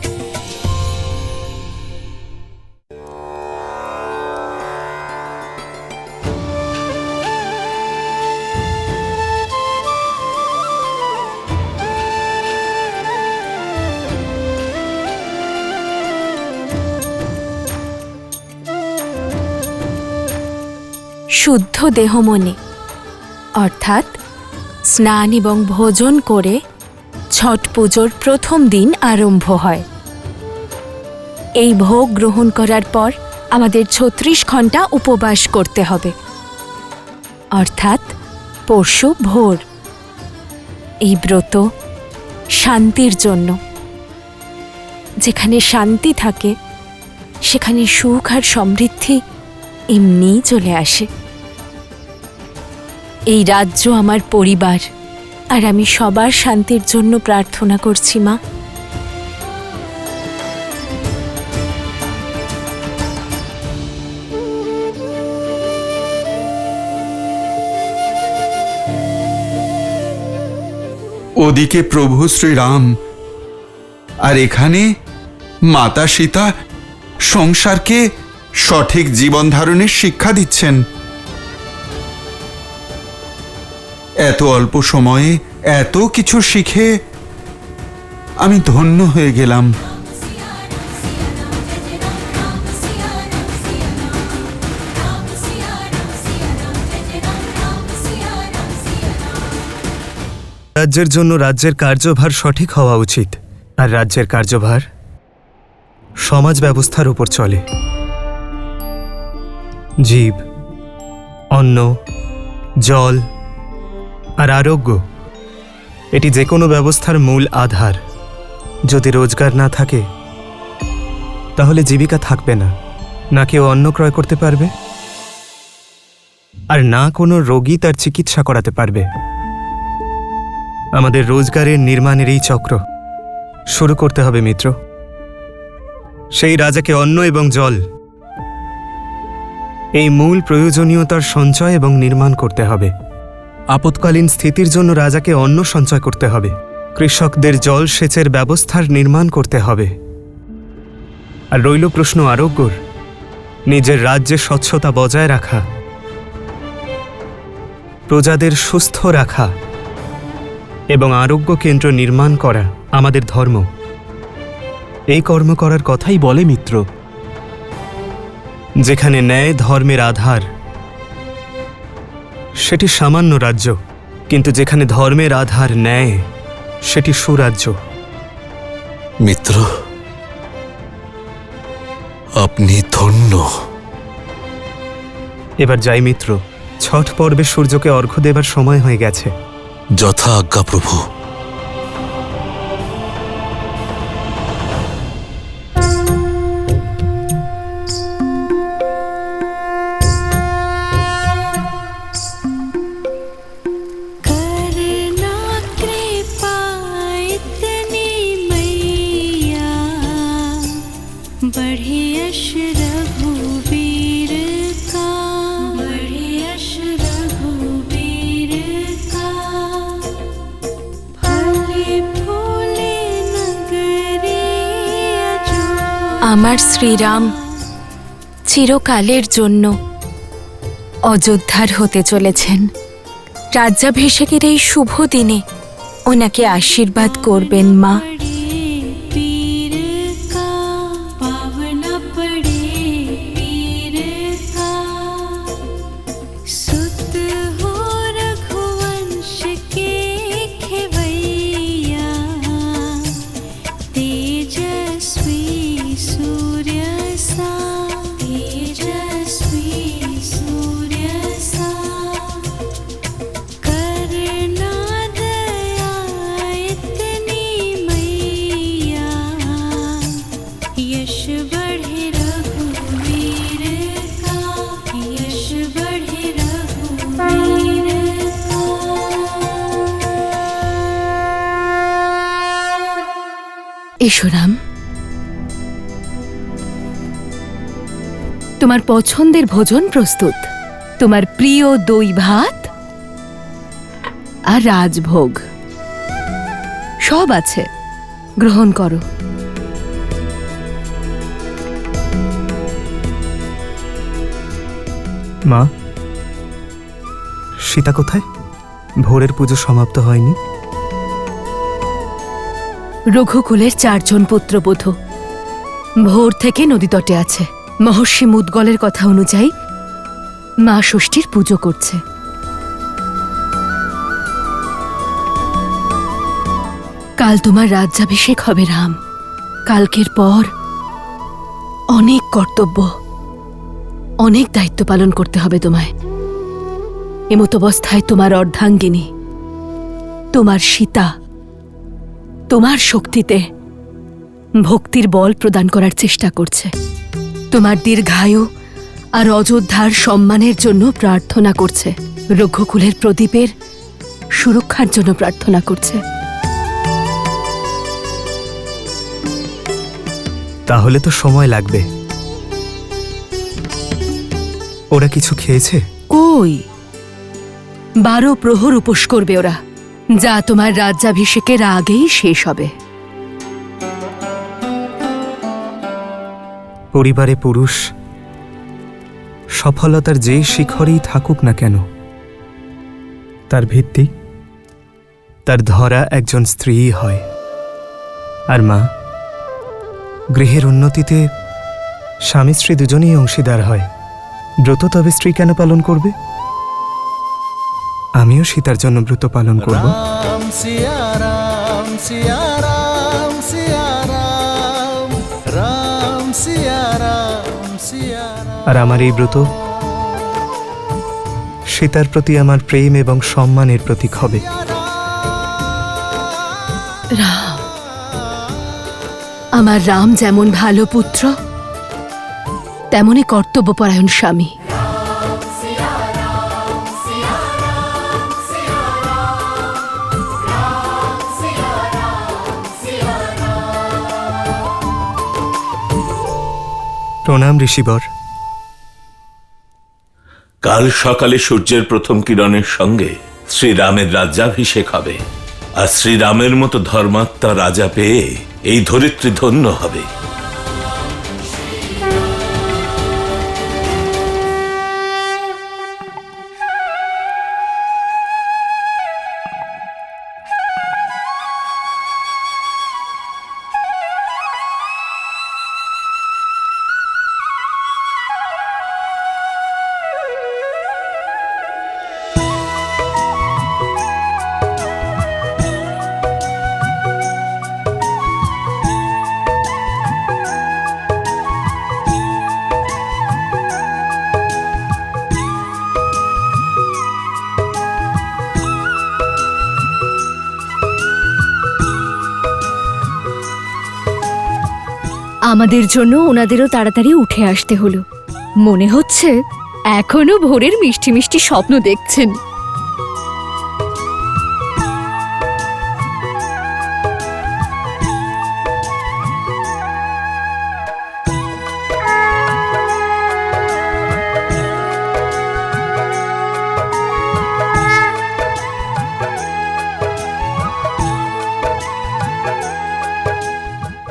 শুদ্ধ দেহ মনে, অর্থাৎ স্নান এবং ভোজন করে ছট পুজোর প্রথম দিন আরম্ভ হয়। এই ভোগ গ্রহণ করার পর আমাদের 36 ঘন্টা উপবাস করতে হবে, অর্থাৎ পরশু ভোর। এই ব্রত শান্তির জন্য। যেখানে শান্তি থাকে সেখানে সুখ আর সমৃদ্ধি এমনিই চলে আসে। এই রাজ্য আমার পরিবার, আর আমি সবার শান্তির জন্য প্রার্থনা করছি মা। ওদিকে প্রভু শ্রীরাম আর এখানে মাতা সীতা সংসারকে সঠিক জীবন ধারণের শিক্ষা দিচ্ছেন। এত অল্প সময়ে এত কিছু শিখে আমি ধন্য হয়ে গেলাম। রাজ্যের জন্য রাজ্যের কার্যভার সঠিক হওয়া উচিত, আর রাজ্যের কার্যভার সমাজ ব্যবস্থার উপর চলে। জীব, অন্ন, জল আর আরোগ্য, এটি যে কোনো ব্যবস্থার মূল আধার। যদি রোজগার না থাকে তাহলে জীবিকা থাকবে না, না কেউ অন্ন ক্রয় করতে পারবে, আর না কোনো রোগী তার চিকিৎসা করাতে পারবে। আমাদের রোজগারের নির্মাণের এই চক্র শুরু করতে হবে মিত্র। সেই রাজাকে অন্ন এবং জল, এই মূল প্রয়োজনীয়তার সঞ্চয় এবং নির্মাণ করতে হবে। আপৎকালীন স্থিতির জন্য রাজাকে অন্ন সঞ্চয় করতে হবে, কৃষকদের জল সেচের ব্যবস্থার নির্মাণ করতে হবে। আর রইল প্রশ্ন আরোগ্যর, নিজের রাজ্যে স্বচ্ছতা বজায় রাখা, প্রজাদের সুস্থ রাখা এবং আরোগ্য কেন্দ্র নির্মাণ করা আমাদের ধর্ম। এই কর্ম করার কথাই বলে মিত্র। যেখানে ন্যায় ধর্মের আধার, সেটি সামান্য রাজ্য, কিন্তু যেখানে ধর্মের আধার ন্যায়, সেটি সুরাজ্য। মিত্র, আপনি ধন্য। এবার যাই মিত্র, ছট পর্বে সূর্যকে অর্ঘ্য দেবার সময় হয়ে গেছে। যথা আজ্ঞা প্রভু। करना कृपा इतनी मैया, बढ़े यश रघुवीर का, बढ़े यश रघुवीर का। फले फूले नगरी अजोध्या। আমার শ্রীরাম চিরকালের জন্য অযোধ্যার হতে চলেছেন। রাজ্যাভিষেকের এই শুভ দিনে ওনাকে আশীর্বাদ করবেন মা। पीर का पावन पड़े पीर का, सुत हो रघुवंश के खेवैया, तेजस्वी सूर्य सा, तेजस्वी सूर्य सा। करना दया इतनी मैया, यश बढ़े रघुवीर का, यश बढ़े रघुवीर का। এসো রাম, তোমার পছন্দের ভোজন প্রস্তুত। তোমার প্রিয় দই ভাত আর রাজভোগ সব আছে, গ্রহণ করো। মা, সীতা কোথায়? ভোরের পুজো সমাপ্ত হয়নি। রঘুকুলের 4 জন পুত্রবধূ ভোর থেকে নদী তটে আছে। মহর্ষি মুদগলের কথা অনুযায়ী মা ষষ্ঠীর পুজো করছে। কাল তোমার রাজ্যাভিষেক হবে রাম। কালকের পর অনেক কর্তব্য, অনেক দায়িত্ব পালন করতে হবে তোমায়। এমতাবস্থায় তোমার অর্ধাঙ্গিনী, তোমার সীতা, তোমার শক্তিতে ভক্তির বল প্রদান করার চেষ্টা করছে। তোমার দীর্ঘায়ু আর অযোধ্যার সম্মানের জন্য প্রার্থনা করছে। রঘুকুলের প্রদীপের সুরক্ষার জন্য প্রার্থনা করছে। তাহলে তো সময় লাগবে। ওরা কিছু খেয়েছে? কই, 12 প্রহর উপোস করবে ওরা, যা তোমার রাজ্যাভিষেকের আগেই শেষ হবে। পরিবারে পুরুষ সফলতার যে শিখরেই থাকুক না কেন, তার ভিত্তি তার ধরা একজন স্ত্রী হয়। আর মা, গৃহের উন্নতিতে স্বামী স্ত্রী দুজনেই অংশীদার হয়। ব্রত তবে স্ত্রী কেন পালন করবে? আমিও সীতার জন্য ব্রত পালন করব। রাম সিয়া রাম সিয়া রাম সিয়া রাম, রাম সিয়া রাম সিয়া রাম। আর আমার এই ব্রত সীতার প্রতি আমার প্রেম এবং সম্মানের প্রতীক হবে। রাম, আমার রাম যেমন ভালো পুত্র, তেমনই কর্তব্যপরায়ণ স্বামী। প্রণাম ঋষিবর। কাল সকালে সূর্যের প্রথম কিরণের সঙ্গে শ্রীরামের রাজ্যাভিষেক হবে, আর শ্রীরামের মতো ধর্মাত্মা রাজা পেয়ে এই ধরিত্রী ধন্য হবে। আমাদের জন্য ওনাদেরও তাড়াতাড়ি উঠে আসতে হলো। মনে হচ্ছে এখনো ভোরের মিষ্টি মিষ্টি স্বপ্ন দেখছেন।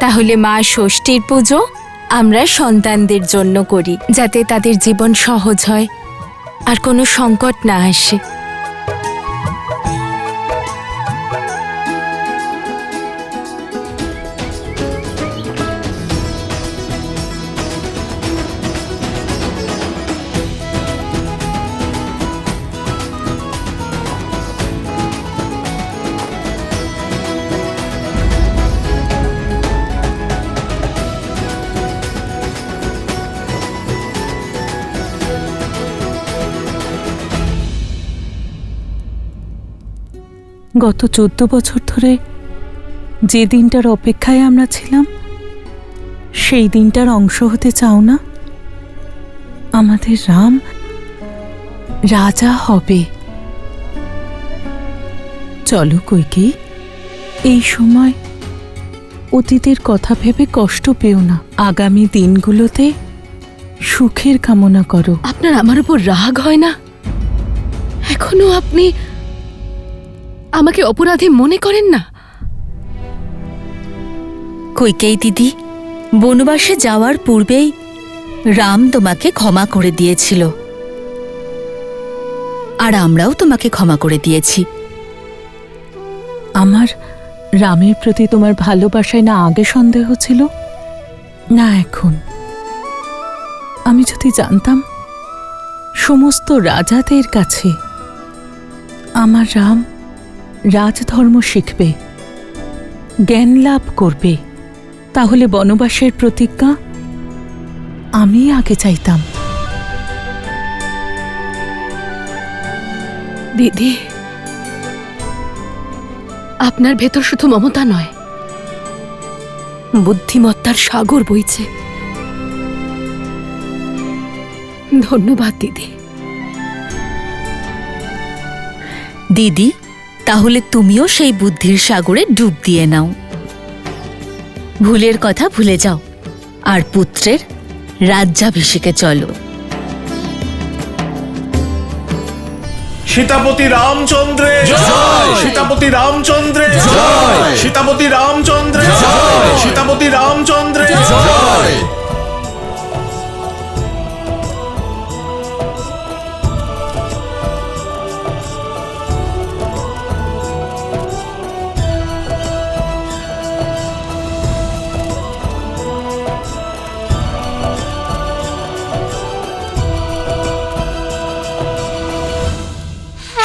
তাহলে মা ষষ্ঠীর পুজো আমরা সন্তানদের জন্য করি, যাতে তাদের জীবন সহজ হয় আর কোনো সংকট না আসে। গত 14 বছর ধরে যে দিনটার অপেক্ষায় আমরা ছিলাম, সেই দিনটার অংশ হতে চাও না? আমাদের রাম রাজা হবে। চলো কইকেয়ী, এই সময় অতীতের কথা ভেবে কষ্ট পেও না। আগামী দিনগুলোতে সুখের কামনা করো। আপনার আমার উপর রাগ হয় না? এখনো আপনি আমাকে অপরাধী মনে করেন না? কইকেয়ী দিদি, বনবাসে যাওয়ার পূর্বেই রাম তোমাকে ক্ষমা করে দিয়েছিল, আর আমরাও তোমাকে ক্ষমা করে দিয়েছি। আমার রামের প্রতি তোমার ভালোবাসায় না আগে সন্দেহ ছিল, না এখন। আমি যদি জানতাম সমস্ত রাজাদের কাছে আমার রাম রাজধর্ম শিখবে, জ্ঞান লাভ করবে, তাহলে বনবাসের প্রতিজ্ঞা আমি আগে চাইতাম। দিদি, আপনার ভেতর শুধু মমতা নয়, বুদ্ধিমত্তার সাগর বইছে। ধন্যবাদ দিদি। দিদি, তাহলে তুমিও সেই বুদ্ধির সাগরে ডুব দিয়ে নাও। ভুলের কথা ভুলে যাও আর পুত্রের রাজ্যাভিষেকে চলো। সীতাপতি রামচন্দ্রে জয়, সীতাপতি রামচন্দ্রে জয়, সীতাপতি রামচন্দ্রে জয়, সীতাপতি রামচন্দ্রে জয়।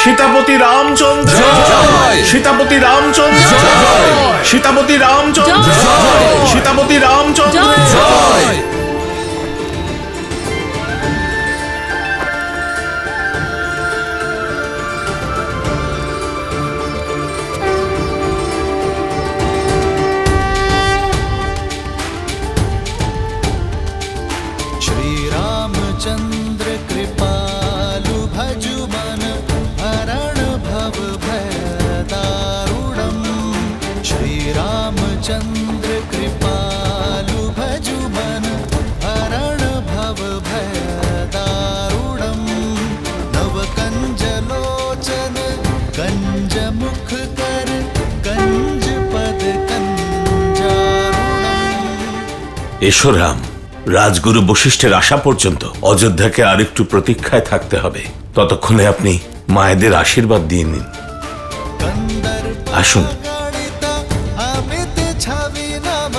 সীতাপতি রামচন্দ্র জয়, সীতাপতি রামচন্দ্র জয়, সীতাপতি রামচন্দ্র জয়, সীতাপতি রামচন্দ্র জয়। श्रीरामचंद्र कृपालु भजु मन हरण भव भय दारुणम्। श्रीरामचंद्र कृपालु भजु मन हरण भव भय दारुणम्। नव कंज लोचन कंज मुख कर कंज पद कंजारुणम्। এসো রাম, রাজগুরু বশিষ্ঠের আসা পর্যন্ত অযোধ্যাকে আরেকটু প্রতীক্ষায় থাকতে হবে। ততক্ষণে আপনি মায়েদের আশীর্বাদ দিয়ে নিন। আসুন। अमित छवि नव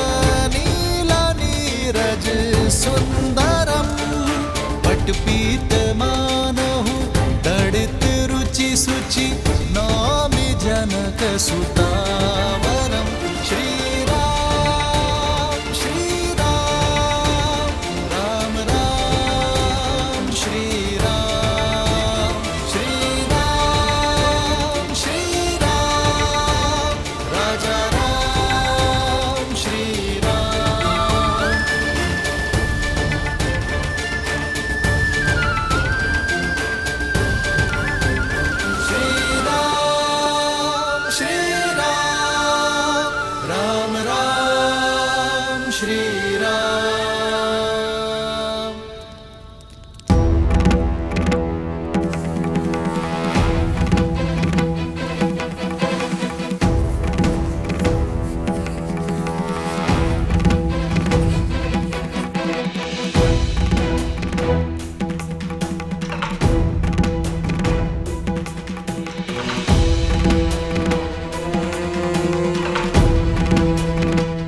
नीला नीरज सुंदरम। पटपीत मानहु तड़ित रुचि सुचि नौमि जनक सुतावरम। श्रीराम श्रीराम राम राम श्रीराम श्रीराम श्रीराम राजा राम श्रीराम श्री राम।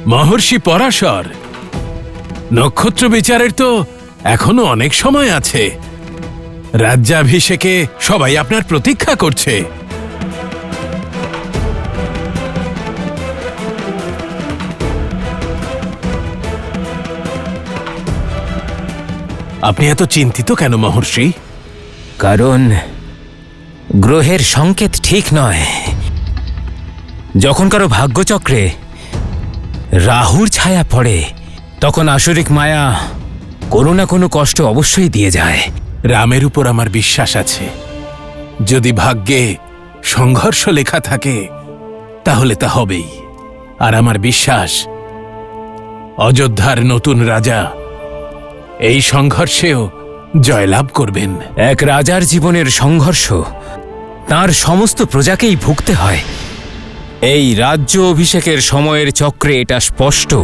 মহর্ষি পরাশর, নক্ষত্র বিচারের তো এখনো অনেক সময় আছে। রাজ্যাভিষেকে সবাই আপনার প্রতীক্ষা করছে। আপনি এত চিন্তিত কেন মহর্ষি? কারণ গ্রহের সংকেত ঠিক নয়। যখন কারো ভাগ্যচক্রে রাহুর ছায়া পড়ে তখন আসরিক মায়া কোনো না কোনো কষ্ট অবশ্যই দিয়ে যায়। রামের উপর আমার বিশ্বাস আছে। যদি ভাগ্যে সংঘর্ষ লেখা থাকে তাহলে তা হবেই। আর আমার বিশ্বাস অযোধ্যার নতুন রাজা এই সংঘর্ষেও জয়লাভ করবেন। এক রাজার জীবনের সংঘর্ষ তার সমস্ত প্রজাকেই ভুগতে হয়। এই রাজ্য অভিষেকের সময়ের চক্রে এটা স্পষ্ট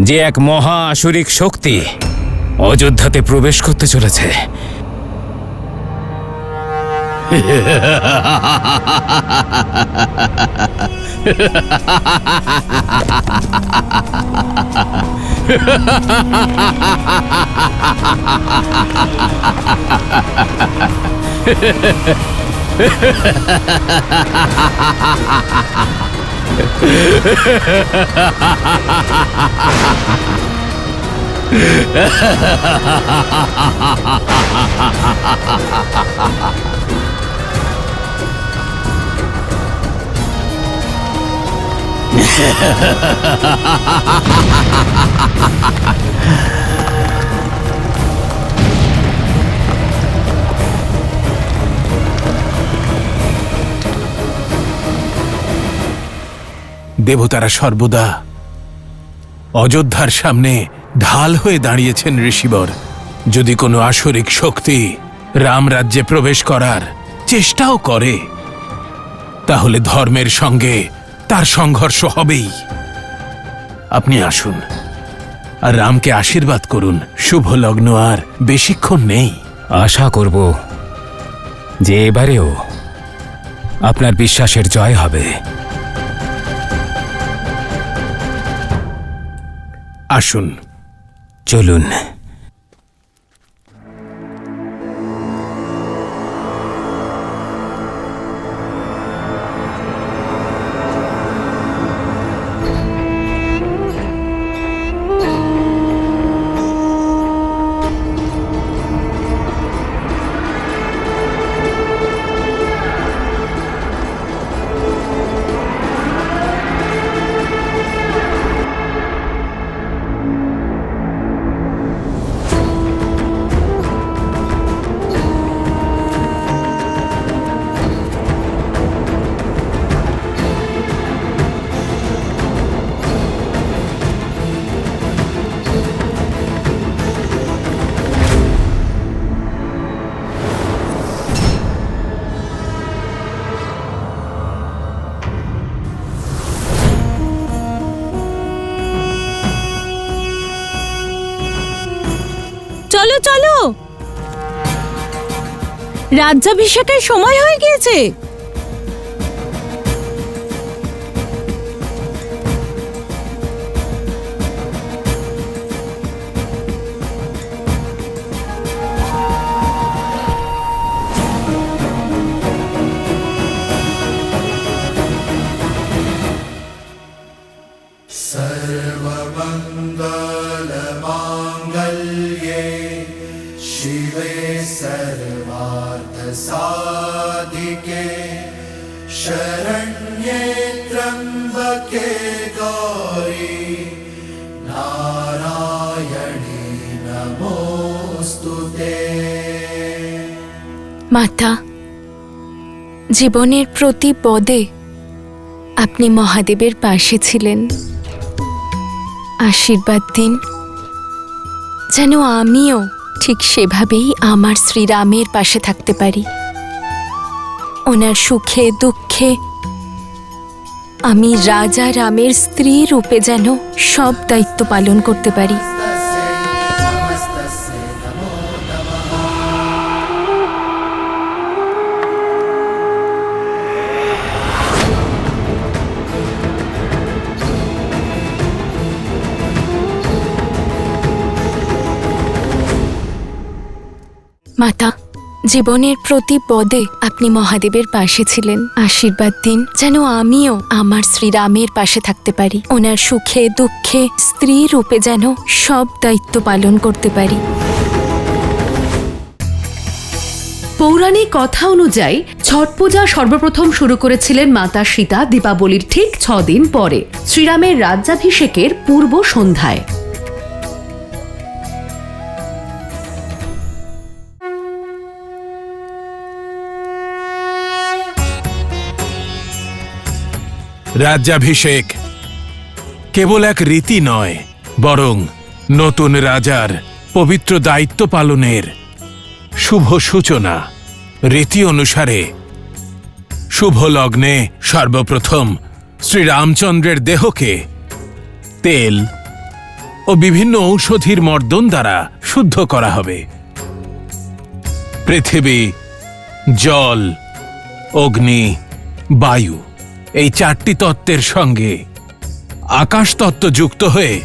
যে এক মহা আসুরিক শক্তি অযোধ্যাতে প্রবেশ করতে চলেছে। দেবতারা সর্বদা অযোধ্যার সামনে ঢাল হয়ে দাঁড়িয়েছেন ঋষিবর। যদি কোনো আসরিক শক্তি রাম রাজ্যে প্রবেশ করার চেষ্টাও করে তাহলে ধর্মের সঙ্গে তার সংঘর্ষ হবেই। আপনি আসুন আর রামকে আশীর্বাদ করুন। শুভ লগ্ন আর বেশিক্ষণ নেই। আশা করব যে এবারেও আপনার বিশ্বাসের জয় হবে। আসুন, চলুন। চলো চলো, রাজ্যাভিষেকের সময় হয়ে গিয়েছে। सर्वमङ्गलमाङ्गल्ये शिवे सर्वार्थसाधिके शरण्ये त्र्यम्बके गौरी नारायणी नमोऽस्तुते। মাতা, জীবনের প্রতি পদে আপনি মহাদেবের পাশে ছিলেন। আশীর্বাদ দিন যেন আমিও ঠিক সেভাবেই আমার শ্রীরামের পাশে থাকতে পারি। ওনার সুখে দুঃখে আমি রাজা রামের স্ত্রী রূপে যেন সব দায়িত্ব পালন করতে পারি। মাতা, জীবনের প্রতি পদে আপনি মহাদেবের পাশে ছিলেন। আশীর্বাদ দিন যেন আমিও আমার শ্রীরামের পাশে থাকতে পারি। ওনার সুখে দুঃখে স্ত্রী রূপে যেন সব দায়িত্ব পালন করতে পারি। পৌরাণিক কথা অনুযায়ী ছট পূজা সর্বপ্রথম শুরু করেছিলেন মাতা সীতা দীপাবলির ঠিক 6 দিন পরে, শ্রীরামের রাজ্যাভিষেকের পূর্ব সন্ধ্যায়। রাজ্যাভিষেক কেবল এক রীতি নয়, বরং নতুন রাজার পবিত্র দায়িত্ব পালনের শুভ সূচনা। রীতি অনুসারে শুভ লগ্নে সর্বপ্রথম শ্রীরামচন্দ্রের দেহকে তেল ও বিভিন্ন ঔষধির মর্দন দ্বারা শুদ্ধ করা হবে। পৃথিবী, জল, অগ্নি, বায়ু এই 4টি তত্ত্বের সঙ্গে আকাশ তত্ত্ব যুক্ত হয়ে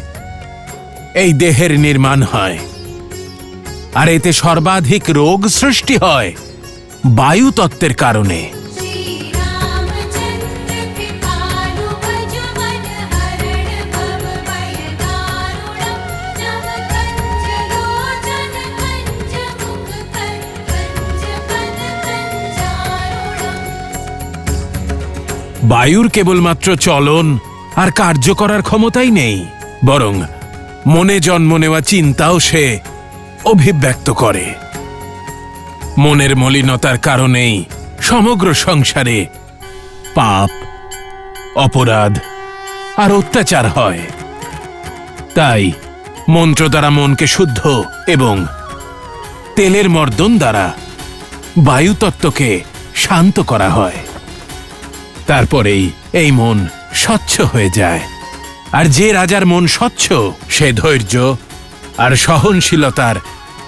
এই দেহের নির্মাণ হয়। আর এতে সর্বাধিক রোগ সৃষ্টি হয় বায়ু তত্ত্বের কারণে। বায়ুর কেবলমাত্র চলন আর কার্য করার ক্ষমতাই নেই, বরং মনে জন্ম নেওয়া চিন্তাও সে অভিব্যক্ত করে। মনের মলিনতার কারণেই সমগ্র সংসারে পাপ, অপরাধ আর অত্যাচার হয়। তাই মন্ত্র দ্বারা মনকে শুদ্ধ এবং তেলের মর্দন দ্বারা বায়ুতত্ত্বকে শান্ত করা হয়। তারপরেই এই মন স্বচ্ছ হয়ে যায়। আর যে রাজার মন স্বচ্ছ, সে ধৈর্য আর সহনশীলতার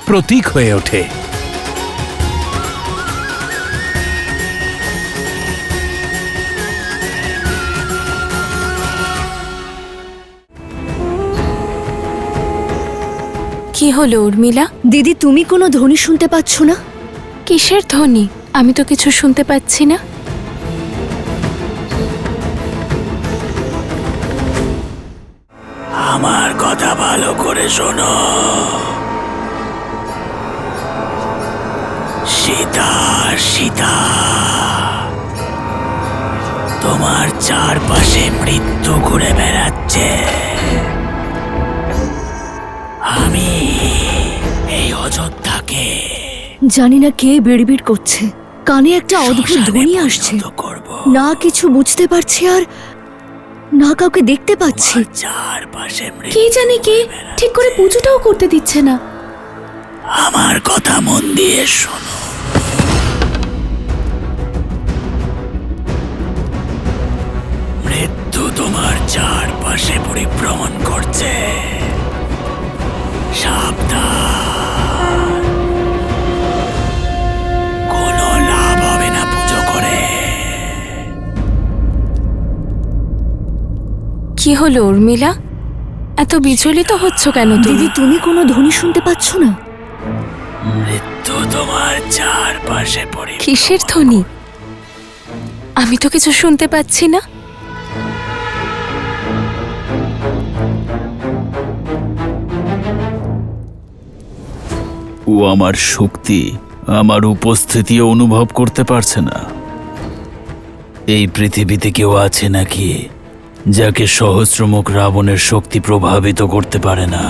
প্রতীক হয়ে ওঠে। কি হলো উর্মিলা? দিদি, তুমি কোনো ধ্বনি শুনতে পাচ্ছ না? কিসের ধ্বনি? আমি তো কিছু শুনতে পাচ্ছি না। আমার কথা ভালো করে শোনো। সীতা, সীতা, তোমার চারপাশে মৃত্যু ঘুরে বেড়াচ্ছে। আমি এই অযোধ্যাকে জানি না কে বিড়বিড় করছে, কানে একটা অদ্ভুত ধ্বনি আসছে। না কিছু বুঝতে পারছি আর না কাউকে দেখতে পাচ্ছি। কে জানে কে ঠিক করে পুজোটাও করতে দিচ্ছে না। আমার কথা মন দিয়ে শোনো। মৃত্যু তোমার চারপাশে পরিভ্রমণ করছে। সাবধান, কোনো লাভ হবে না পুজো করে। কি হলো উর্মিলা? এত বিচলিত হচ্ছ কেন দিদি? তুমি কোনো ধ্বনি শুনতে পাচ্ছ না? মৃত্যু তোমার চারপাশে কিসের ধ্বনি? আমি তো কিছু শুনতে পাচ্ছি না। ও আমার শক্তি, আমার উপস্থিতিও অনুভব করতে পারছে না। এই পৃথিবীতে কেউ আছে নাকি যাকে সহস্রমুখ রাবণের শক্তি প্রভাবিত করতে পারে না?